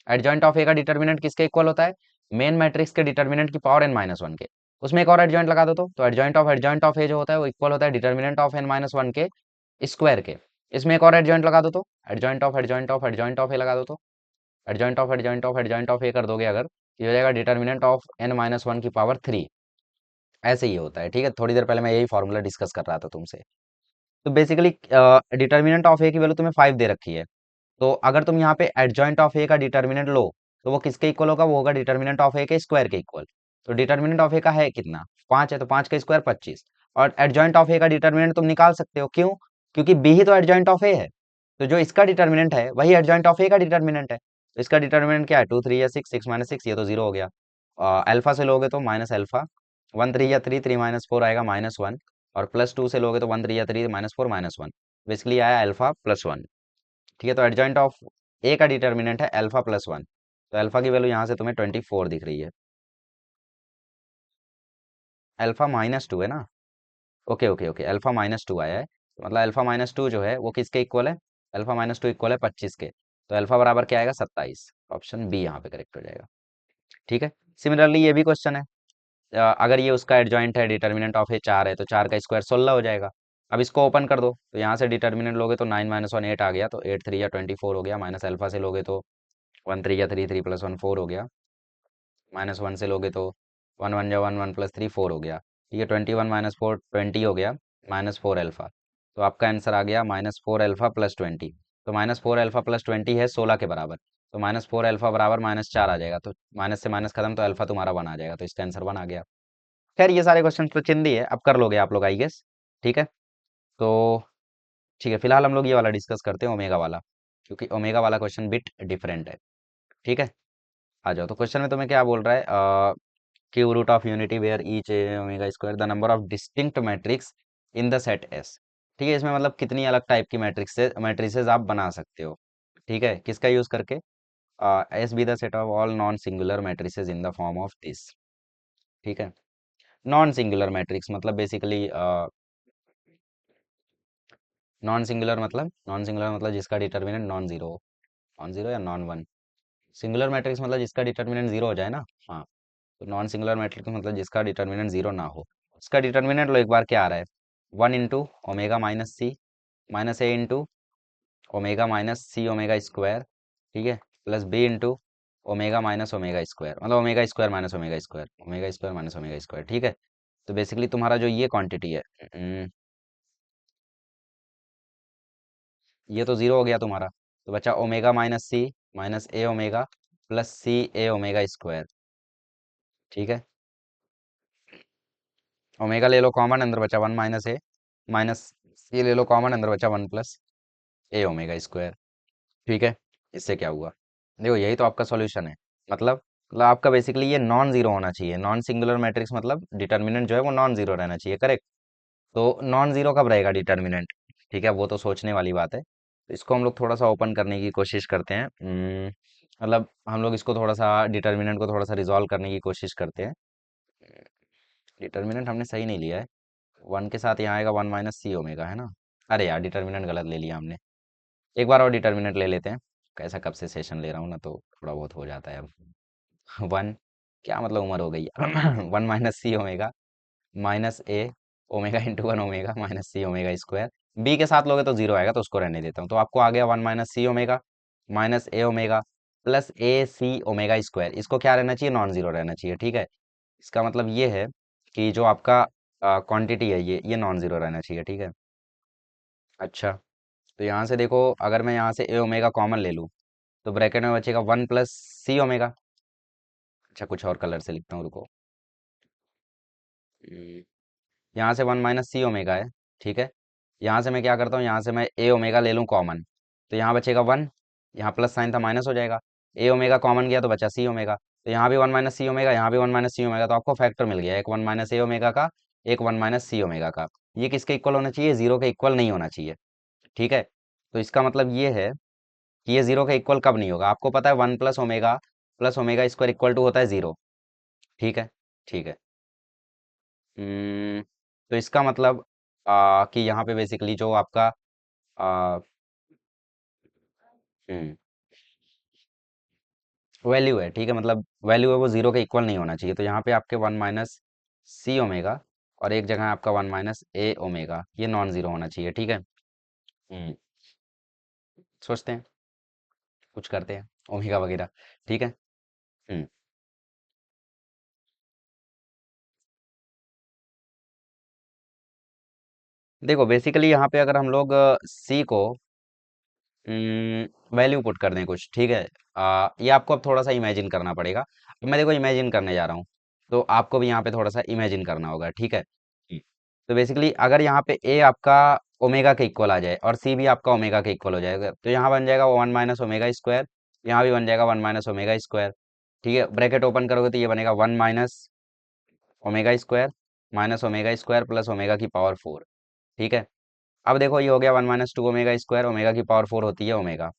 एडजॉइंट ऑफ ए का डिटर्मिनेंट किसके इक्वल होता है? मेन मैट्रिक्स के डिटर्मिनेंट की पावर n - 1 के। उसमें एक और एडजॉइंट लगा दो तो एडजॉइंट ऑफ ए जो होता है वो इक्वल होता है डिटर्मिनेंट ऑफ n - 1 के स्क्वायर के। इसमें एक और एडजॉइंट लगा दो तो एडजॉइंट ऑफ ए लगा दो तो एडजॉइंट ऑफ ए कर दोगे अगर, ये हो जाएगा डिटर्मिनेंट ऑफ n - 1 की पावर 3। ऐसे ही होता है। ठीक है, थोड़ी देर पहले मैं यही फॉर्मूला डिस्कस कर रहा था तुमसे। तो बेसिकली डिटर्मिनेंट ऑफ ए की वैल्यू तुम्हें 5 दे रखी है। तो अगर तुम यहाँ पे एडजॉइंट ऑफ ए का डिटर्मिनेंट लो तो वो किसके इक्वल होगा? वो होगा डिटर्मिनेंट ऑफ ए के स्क्वायर के इक्वल। तो डिटर्मिनेंट ऑफ ए का है कितना? 5 है, तो 5 का स्क्वायर 25। और एडजॉइंट ऑफ ए का डिटर्मिनेंट तुम निकाल सकते हो, क्यों? क्योंकि बी ही तो एडजॉइंट ऑफ ए है, तो जो इसका डिटर्मिनेंट है वही एडजॉइंट ऑफ ए का डिटर्मिनेंट है। तो इसका डिटर्मिनेंट क्या है? 2 3 या 6, 6 - 6, ये तो 0 हो गया। अल्फा से लोगे तो माइनस अल्फा, वन थ्री या थ्री, थ्री माइनस फोर आएगा -1, और प्लस टू से लोगे तो वन थ्री या थ्री, -4 -1, बेसिकली आया अल्फा प्लस वन। ठीक है, तो एडजॉइंट ऑफ ए का डिटर्मिनेंट है अल्फा प्लस वन, तो अल्फा की वैल्यू यहाँ से तुम्हें 24 दिख रही है। अल्फा -2 है ना? ओके ओके ओके, अल्फा -2 आया है, तो मतलब अल्फा -2 जो है वो किसके इक्वल है? अल्फा -2 इक्वल है 25 के, तो अल्फा बराबर क्या आएगा? 27। ऑप्शन बी यहाँ पे करेक्ट हो जाएगा। ठीक है, सिमिलरली ये भी क्वेश्चन है, अगर ये उसका एडजॉइंट है, डिटर्मिनेंट ऑफ ए 4 है, तो 4 का स्क्वायर 16 हो जाएगा। अब इसको ओपन कर दो, तो यहाँ से डिटर्मिनेंट लोगे तो 9 -1 8 आ गया, तो 8 3 या 24 हो गया, माइनस अल्फा से लोगे तो 1 3 या 3 3 प्लस 1 4 हो गया, -1 से लोगे तो 1 1 या 1 1 प्लस 3 4 हो गया। ठीक है, 21 -4 20 हो गया, -4 अल्फा, तो आपका आंसर आ गया -4 अल्फा प्लस 20। तो -4 अल्फा प्लस 20 है 16 के बराबर, तो -4 अल्फा बराबर -4 आ जाएगा, तो माइनस से माइनस खत्म, तो अल्फा तुम्हारा 1 आ जाएगा, तो इसका आंसर 1 आ गया। खैर ये सारे क्वेश्चन तो चिंदी है, अब कर लोगे आप लोग आई गेस। ठीक है, तो ठीक है, फिलहाल हम लोग ये वाला डिस्कस करते हैं, ओमेगा वाला, क्योंकि ओमेगा वाला क्वेश्चन बिट डिफरेंट है। ठीक है, आ जाओ, तो क्वेश्चन में तुम्हें क्या बोल रहा है? Cube root of unity where each omega square the number of distinct matrix in the set S. ठीक है, इसमें मतलब कितनी अलग टाइप की मैट्रिसेस आप बना सकते हो। ठीक है, किसका यूज करके? S be the set of all non singular matrices in the form of this. ठीक है, नॉन सिंगुलर मैट्रिक्स मतलब बेसिकली, नॉन सिंगुलर मतलब जिसका डिटर्मिनेंट नॉन जीरो हो, नॉन जीरो या नॉन वन। सिंगुलर मैट्रिक्स मतलब जिसका डिटर्मिनेंट जीरो हो जाए ना। हाँ, तो नॉन सिंगुलर मैट्रिक्स मतलब जिसका डिटर्मिनेंट जीरो ना हो। इसका डिटर्मिनेंट लो एक बार क्या आ रहा है? 1 into omega minus C, minus A into omega minus C omega square. ठीक है, plus B into omega minus omega square, मतलब omega square minus omega square, omega square minus omega square. ठीक है, तो बेसिकली तुम्हारा जो ये क्वांटिटी है, ये तो जीरो हो गया तुम्हारा, तो बचा omega minus C minus A omega plus C A omega square. ठीक है, ओमेगा ले लो कॉमन, अंदर बचा वन माइनस ए, माइनस सी ले लो कॉमन, अंदर बचा वन प्लस ए ओमेगा स्क्वायर। ठीक है, इससे क्या हुआ? देखो यही तो आपका सॉल्यूशन है, मतलब आपका बेसिकली ये नॉन जीरो होना चाहिए, नॉन सिंगुलर मैट्रिक्स मतलब डिटर्मिनेंट जो है वो नॉन जीरो रहना चाहिए, करेक्ट? तो नॉन जीरो कब रहेगा डिटर्मिनेंट? ठीक है, वो तो सोचने वाली बात है, तो इसको हम लोग थोड़ा सा ओपन करने की कोशिश करते हैं। मतलब हम लोग इसको थोड़ा सा डिटर्मिनेंट को थोड़ा सा रिजॉल्व करने की कोशिश करते हैं। डिटर्मिनेंट हमने सही नहीं लिया है, वन के साथ यहाँ आएगा वन माइनस सी ओमेगा, है ना? अरे यार, डिटर्मिनेंट गलत ले लिया हमने, एक बार और डिटर्मिनेंट ले लेते हैं। कैसा कब से सेशन ले रहा हूँ ना, तो थोड़ा बहुत हो जाता है अब। वन, क्या मतलब उम्र हो गई है? One minus C omega minus A omega into one omega minus C omega square. B के साथ लोगे तो जीरो आएगा, तो उसको रहने देता हूँ, तो आपको आ गया one minus C omega minus A omega plus A C omega square. इसको क्या रहना चाहिए? नॉन जीरो रहना चाहिए। ठीक है, इसका मतलब ये है कि जो आपका क्वांटिटी है ये नॉन जीरो रहना चाहिए। ठीक है, अच्छा, तो यहाँ से देखो, अगर मैं यहाँ से ए ओमेगा कॉमन ले लूँ, तो ब्रैकेट में बचेगा वन प्लस सी ओमेगा। अच्छा, कुछ और कलर से लिखता हूँ, रुको। हम्म, यहाँ से वन माइनस सी ओमेगा है। ठीक है, यहाँ से मैं क्या करता हूँ, यहाँ से मैं ए ओमेगा ले लूँ कॉमन, तो यहाँ बचेगा वन, यहाँ प्लस साइन था माइनस हो जाएगा, ए ओमेगा कॉमन गया तो बचा सी ओमेगा, तो यहाँ भी वन माइनस सी ओमेगा, यहाँ भी वन माइनस सी ओमेगा, तो आपको फैक्टर मिल गया, एक वन माइनस ए ओमेगा का, एक वन माइनस सी ओमेगा का। ये किसके इक्वल होना चाहिए? जीरो के इक्वल नहीं होना चाहिए। ठीक है, तो इसका मतलब ये है कि ये जीरो के इक्वल कब नहीं होगा? आपको पता है one plus omega square equal to होता है जीरो। ठीक है, ठीक है। तो इसका मतलब कि यहाँ पे बेसिकली जो आपका वैल्यू है, ठीक है, मतलब वैल्यू है वो जीरो के इक्वल नहीं होना चाहिए, तो यहाँ पे आपके वन माइनस सी ओमेगा और एक जगह आपका वन माइनस ए ओमेगा, ये नॉन जीरो होना चाहिए। ठीक है, सोचते हैं, कुछ करते हैं, ओमेगा वगैरह। ठीक है। हम्म, देखो बेसिकली यहाँ पे अगर हम लोग सी को वैल्यू पुट कर दें कुछ, ठीक है, ये आपको अब थोड़ा सा इमेजिन करना पड़ेगा। अब मैं देखो इमेजिन करने जा रहा हूँ, तो आपको भी यहाँ पे थोड़ा सा इमेजिन करना होगा। ठीक है, तो बेसिकली अगर यहाँ पे ए आपका ओमेगा के इक्वल आ जाए और सी भी आपका ओमेगा के इक्वल हो जाएगा, तो यहाँ बन जाएगा वन माइनस ओमेगा स्क्वायर, यहाँ भी बन जाएगा वन माइनस ओमेगा स्क्वायर। ठीक है, ब्रैकेट ओपन करोगे तो ये बनेगा 1 minus omega square minus omega square plus omega की पावर 4। ठीक है, अब देखो ये हो गया 1 माइनस 2 ओमेगा स्क्वायर, ओमेगा की पावर 4 होती है ओमेगा।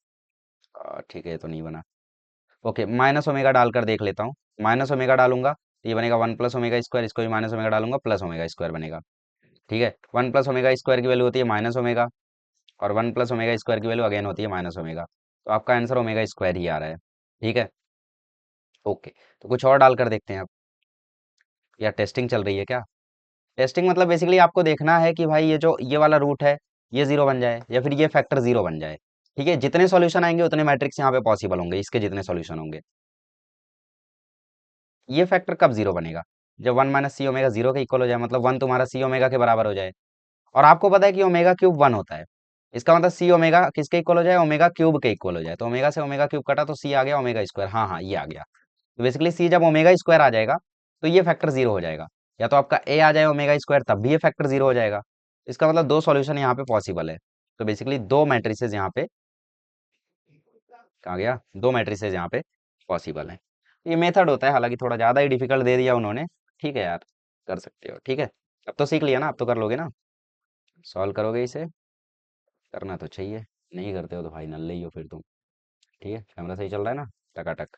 ठीक है, ये तो नहीं बना। ओके, माइनस ओमेगा डालकर देख लेता हूँ। माइनस ओमेगा डालूंगा तो ये बनेगा 1 प्लस ओमेगा स्क्वायर, इसको भी माइनस ओमेगा डालूंगा प्लस ओमेगा स्क्वायर बनेगा। ठीक है, 1 प्लस ओमेगा स्क्वायर की वैल्यू होती है माइनस ओमेगा, और 1 प्लस ओमेगा स्क्वायर की वैल्यू अगेन होती है माइनस ओमेगा। तो आपका आंसर ओमेगा स्क्वायर ही आ रहा है। ठीक है, ओके। तो कुछ और डालकर देखते हैं अब, या टेस्टिंग चल रही है क्या? टेस्टिंग मतलब बेसिकली आपको देखना है कि भाई ये जो ये वाला रूट है ये जीरो बन जाए या फिर ये फैक्टर जीरो बन जाए। ठीक है, जितने सॉल्यूशन आएंगे उतने मैट्रिक्स यहाँ पे पॉसिबल होंगे, इसके जितने सॉल्यूशन होंगे। ये फैक्टर कब जीरो बनेगा? जब 1 माइनस सी ओमेगा जीरो के इक्वल हो जाए, मतलब 1 तुम्हारा सी ओमेगा के बराबर हो जाए। और आपको पता है कि ओमेगा क्यूब 1 होता है। इसका मतलब सी ओमेगा किसके इक्वल हो जाए? ओमेगा क्यूब के इक्वल हो जाए। तो ओमेगा से ओमेगा क्यूब कटा तो सी आ गया ओमेगा स्क्वायर। हाँ हाँ, ये आ गया। तो बेसिकली सी जब ओमेगा स्क्वायर आ जाएगा तो ये फैक्टर जीरो हो जाएगा। या तो आपका ए आ जाए ओमेगा स्क्वायर, तब भी ये फैक्टर जीरो हो जाएगा। इसका मतलब दो सॉल्यूशन यहाँ पे पॉसिबल है। तो बेसिकली दो मैट्रिसेस यहाँ पे, कहा गया, दो मैट्रिसेस यहाँ पे पॉसिबल है। ये मेथड होता है, हालांकि थोड़ा ज़्यादा ही डिफिकल्ट दे दिया उन्होंने। ठीक है यार, कर सकते हो। ठीक है, अब तो सीख लिया ना, अब तो कर लोगे ना, सॉल्व करोगे इसे। करना तो चाहिए, नहीं करते हो तो भाई नल्ले ही हो फिर तुम। ठीक है, कैमरा सही चल रहा है ना? टकाटक,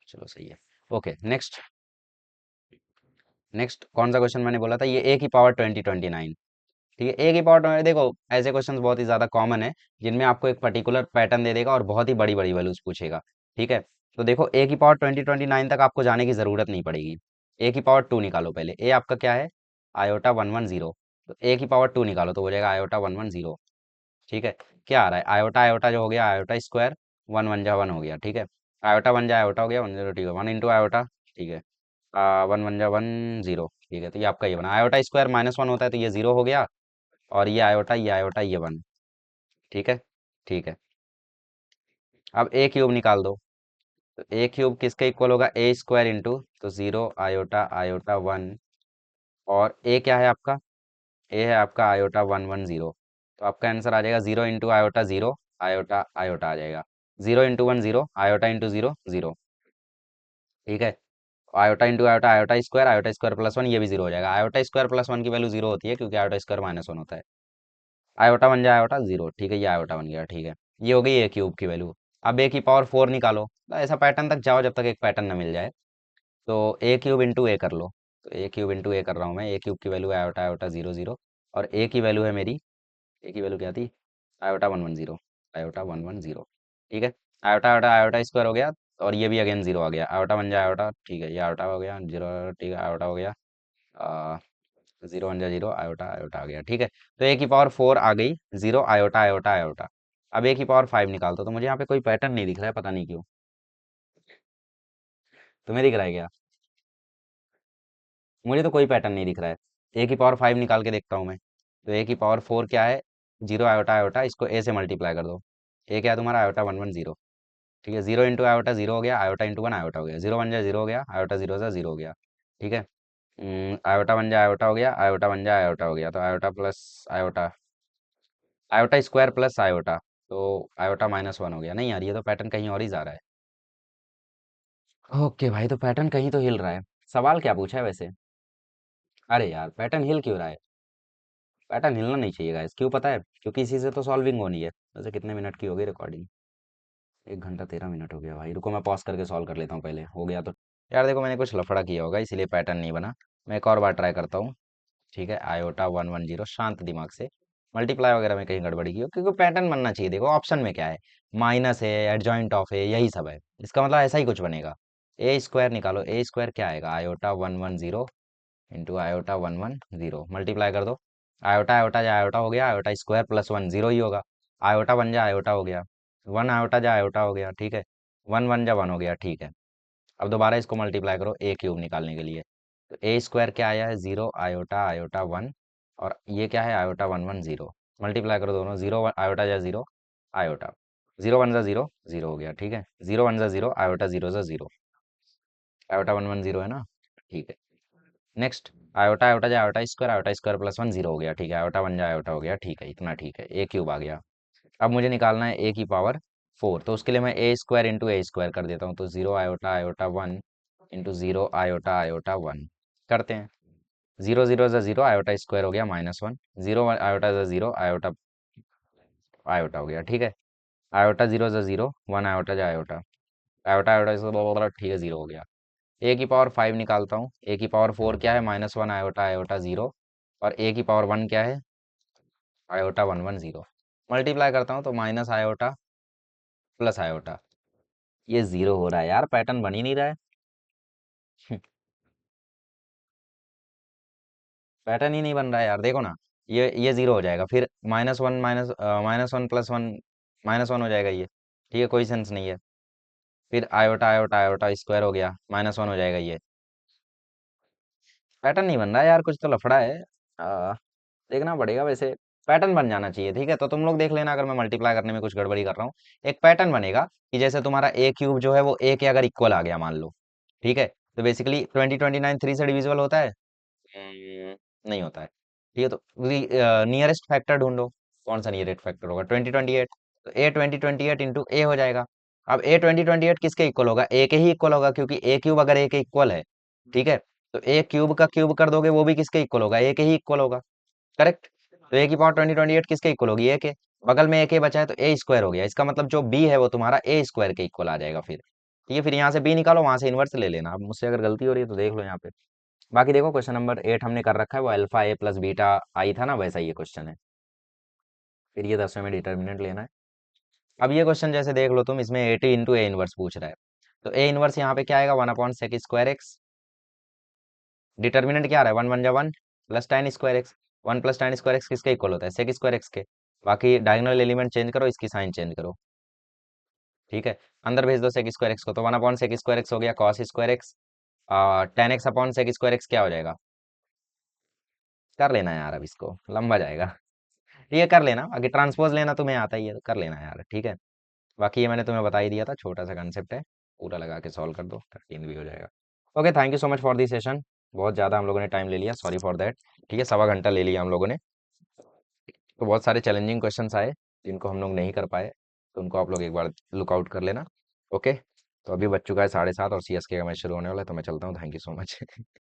चलो सही है। Okay, next. नेक्स्ट कौन सा क्वेश्चन मैंने बोला था? ये ए की पावर 2029। ठीक है, ए की पावर 20, देखो ऐसे क्वेश्चंस बहुत ही ज़्यादा कॉमन है जिनमें आपको एक पर्टिकुलर पैटर्न दे देगा और बहुत ही बड़ी बड़ी वैल्यूज पूछेगा। ठीक है, तो देखो ए की पावर 2029 तक आपको जाने की ज़रूरत नहीं पड़ेगी। ए की पावर 2 निकालो पहले। ए आपका क्या है? आयोटा 110। तो ए की पावर 2 निकालो तो हो जाएगा आयोटा 110। ठीक है, क्या आ रहा है? आयोटा आयोटा जो हो गया आयोटा स्क्वायर, वन वन जा वन हो गया। ठीक है, आयोटा वन जा आयोटा हो गया 10। ठीक है, वन इंटू आयोटा। ठीक है, वन वन जा वन जीरो। ठीक है, तो ये आपका ये बना। आयोटा स्क्वायर माइनस वन होता है तो ये जीरो हो गया, और ये आयोटा ये वन। ठीक है, ठीक है। अब ए क्यूब निकाल दो। तो ए क्यूब किसके इक्वल होगा? ए स्क्वायर इंटू, तो जीरो आयोटा आयोटा वन, और ए क्या है आपका? ए है आपका आयोटा 110। तो आपका आंसर आ जाएगा zero into iota zero, iota iota आ जाएगा। Zero into one zero, iota into zero zero. ठीक है, iota into iota iota square plus one, ये भी जीरो हो जाएगा। आयोटा स्क्वायर प्लस वन की वैल्यू जीरो होती है क्योंकि आयोटा स्क्वायर माइनस वन होता है। आयोटा बन जाए आयोटा जीरो। ठीक है, ये आयोटा बन गया। ठीक है, ये हो गई ए क्यूब की वैल्यू। अब ए की पावर 4 निकालो। तो ऐसा पैटर्न तक जाओ जब तक एक पैटर्न न मिल जाए। तो ए क्यूब इंटू ए कर लो। तो ए क्यूब इंटू ए कर रहा हूँ मैं। ए क्यूब की वैल्यू है आयोटा आयोटा जीरो जीरो, और ए की वैल्यू है मेरी, ए की वैल्यू क्या थी? आयोटा 110। आयोटा 110। ठीक है, आयोटा आयोटा आयोटा स्क्वायर हो गया, और ये भी अगेन जीरो आ गया। आयोटा बन जाए आयोटा। ठीक है, ये आयोटा हो गया जीरो। ठीक है, आयोटा हो गया जीरो वन जा जीरो, आयोटा आयोटा आ गया। ठीक है, तो ए की पावर 4 आ गई, जीरो आयोटा आयोटा आयोटा। अब ए की पावर 5 निकालता, तो मुझे यहाँ पे कोई पैटर्न नहीं दिख रहा है, पता नहीं क्यों। तुम्हें दिख रहा है क्या? मुझे तो कोई पैटर्न नहीं दिख रहा है। ए की पावर 5 निकाल के देखता हूँ मैं। तो ए की पावर 4 क्या है? जीरो आयोटा आयोटा, इसको ए से मल्टीप्लाई कर दो। ए क्या है तुम्हारा? आयोटा 110। ठीक है, जीरो इंटू आयोटा जीरो हो गया, आयोटा इंटू वन आयोटा हो गया, जीरो वन जा जीरो हो गया, आयोटा जीरो जा जीरो हो गया। ठीक है, आयोटा वन जा आयोटा हो गया, आयोटा वन जा आयोटा हो गया, तो iota plus iota, iota square plus iota, तो आयोटा माइनस वन हो गया। नहीं यार, ये तो पैटर्न कहीं और ही जा रहा है। ओके भाई, तो पैटर्न कहीं तो हिल रहा है। सवाल क्या पूछा है वैसे? अरे यार, पैटर्न हिल क्यों रहा है? पैटर्न हिलना नहीं चाहिए गाइस, क्यों पता है? क्योंकि इसी से तो सॉल्विंग होनी है। वैसे कितने मिनट की होगी रिकॉर्डिंग? 1 घंटा 13 मिनट हो गया भाई। रुको, मैं पॉज करके सॉल्व कर लेता हूँ पहले, हो गया तो। यार देखो, मैंने कुछ लफड़ा किया होगा इसीलिए पैटर्न नहीं बना। मैं एक और बार ट्राई करता हूँ। ठीक है, आयोटा 110, शांत दिमाग से। मल्टीप्लाई वगैरह में कहीं गड़बड़ी की हो, क्योंकि पैटर्न बनना चाहिए। देखो ऑप्शन में क्या है? माइनस है, एडजॉइंट ऑफ है, यही सब है। इसका मतलब ऐसा ही कुछ बनेगा। ए स्क्वायर निकालो। ए स्क्वायर क्या आएगा? आयोटा 110 इंटू आयोटा 110, मल्टीप्लाई कर दो। आयोटा आयोटा जा आयोटा हो गया, iota square plus one zero ही होगा। आयोटा वन जा आयोटा हो गया, वन आयोटा जा आयोटा हो गया। ठीक है, वन वन जा वन हो गया। ठीक है, अब दोबारा इसको मल्टीप्लाई करो ए क्यूब निकालने के लिए। तो ए स्क्वायर क्या आया है? जीरो आयोटा आयोटा वन, और ये क्या है? आयोटा 110। मल्टीप्लाई करो दोनों, जीरो आयोटा जा जीरो आयोटा, जीरो वन जा जीरो जीरो हो गया। ठीक है, जीरो वन जा जीरो, आयोटा जीरो जा जीरो, आयोटा 110 है ना? ठीक है, नेक्स्ट। आयोटा आयोटा जा iota square plus one zero हो गया। ठीक है, आयोटा वन जा आयोटा हो गया। ठीक है, इतना ठीक है। ए क्यूब आ गया। अब मुझे निकालना है ए की पावर 4, तो उसके लिए मैं ए स्क्वायर इंटू ए स्क्वायर कर देता हूँ, तो 0 iota iota 1 into 0 iota iota 1 करते हैं। 0 0 ज़ा 0, आयोटा स्क्वायर हो गया -1, 0 आयोटा ज़ा 0, आयोटा आयोटा हो गया, ठीक है। आयोटा 0 ज़ा 0, 1 आयोटा ज़ा आयोटा, आयोटा आयोटा इसको ठीक है, 0 हो गया। A की पावर 5 निकालता हूँ। A की पावर 4 क्या है, -1 आयोटा आयोटा 0, और A की पावर 1 क्या है, आयोटा 1 1 0। मल्टीप्लाई करता हूँ तो -आयोटा +आयोटा, ये 0 हो रहा है यार, पैटर्न बन ही नहीं रहा है। पैटर्न ही नहीं बन रहा है यार, देखो ना, ये 0 हो जाएगा, फिर -1 -1 +1 -1 हो जाएगा ये, ठीक है, कोई सेंस नहीं है। फिर आयोटा आयोटा आयोटा स्क्वायर हो गया, -1 हो जाएगा ये। पैटर्न नहीं बन रहा है यार, कुछ तो लफड़ा है। आ, देखना पड़ेगा वैसे। पैटर्न बन जाना चाहिए, ठीक है, तो तुम लोग देख लेना अगर मैं मल्टीप्लाई करने में कुछ गड़बड़ी कर रहा हूँ। एक पैटर्न बनेगा कि जैसे तुम्हारा ए क्यूब जो है वो ए के अगर इक्वल आ गया मान लो, ठीक है, तो बेसिकली 20 29 3 से डिविजिबल होता है। नहीं होता है, ठीक है, तो नियरेस्ट फैक्टर ढूंढो। कौन सा नियरेस्ट फैक्टर होगा, 20 28, तो ए 20 28 इंटू ए हो जाएगा। अब ए 20 28 किसके इक्वल होगा, ए के ही इक्वल होगा, क्योंकि ए क्यूब अगर ए के इक्वल है, ठीक है, तो ए क्यूब का क्यूब कर दोगे वो भी किसके इक्वल होगा, ए के ही इक्वल होगा, करेक्ट। तो A की पावर 20 28 किसके इक्वल होगी, ए के। बगल में ए के बचा है तो ए स्क्वायर हो गया, इसका मतलब जो बी है वो तुम्हारा ए स्क्वायर के इक्वल आ जाएगा फिर, ठीक है। फिर यहाँ से बी निकालो, वहां से इनवर्स ले लेना। अब मुझसे अगर गलती हो रही है तो देख लो यहाँ पे। बाकी देखो क्वेश्चन नंबर 8 हमने कर रखा है, वो अल्फा ए प्लस बीटा आई था ना, वैसा ही ये क्वेश्चन है। फिर ये 10वें में डिटर्मिनेंट लेना है। अब ये क्वेश्चन जैसे देख लो तुम, इसमें 80 इंटू ए इनवर्स पूछ रहा है, तो ए इनवर्स यहाँ पे क्या आएगा, 1/sec² x। डिटर्मिनेंट क्या आ रहा है, 1 1 जा 1 plus tan square x. 1 + tan square x किसके इक्वल होता है, sec² x के। बाकी डायगोनल एलिमेंट चेंज करो, इसकी साइन चेंज करो, ठीक है। अंदर भेज दो sec² x को, तो 1/sec² x हो गया cos² x। tan x/sec² x क्या हो जाएगा, कर लेना यार, अब इसको लंबा जाएगा। ठीक है, कर लेना, बाकी ट्रांसपोज लेना तुम्हें आता ही है, तो कर लेना यार, ठीक है। बाकी ये मैंने तुम्हें बता ही दिया था, छोटा सा कंसेप्ट है, पूरा लगा के सॉल्व कर दो, 13 भी हो जाएगा। Okay, thank you so much for the session. बहुत ज़्यादा हम लोगों ने टाइम ले लिया, सॉरी फॉर दैट। ठीक है, सवा घंटा ले लिया हम लोगों ने। तो बहुत सारे चैलेंजिंग क्वेश्चंस आए जिनको हम लोग नहीं कर पाए, तो उनको आप लोग एक बार लुकआउट कर लेना। ओके, तो अभी बज चुका है 7:30 और CSK का मैच शुरू होने वाला है, तो मैं चलता हूँ, थैंक यू सो मच।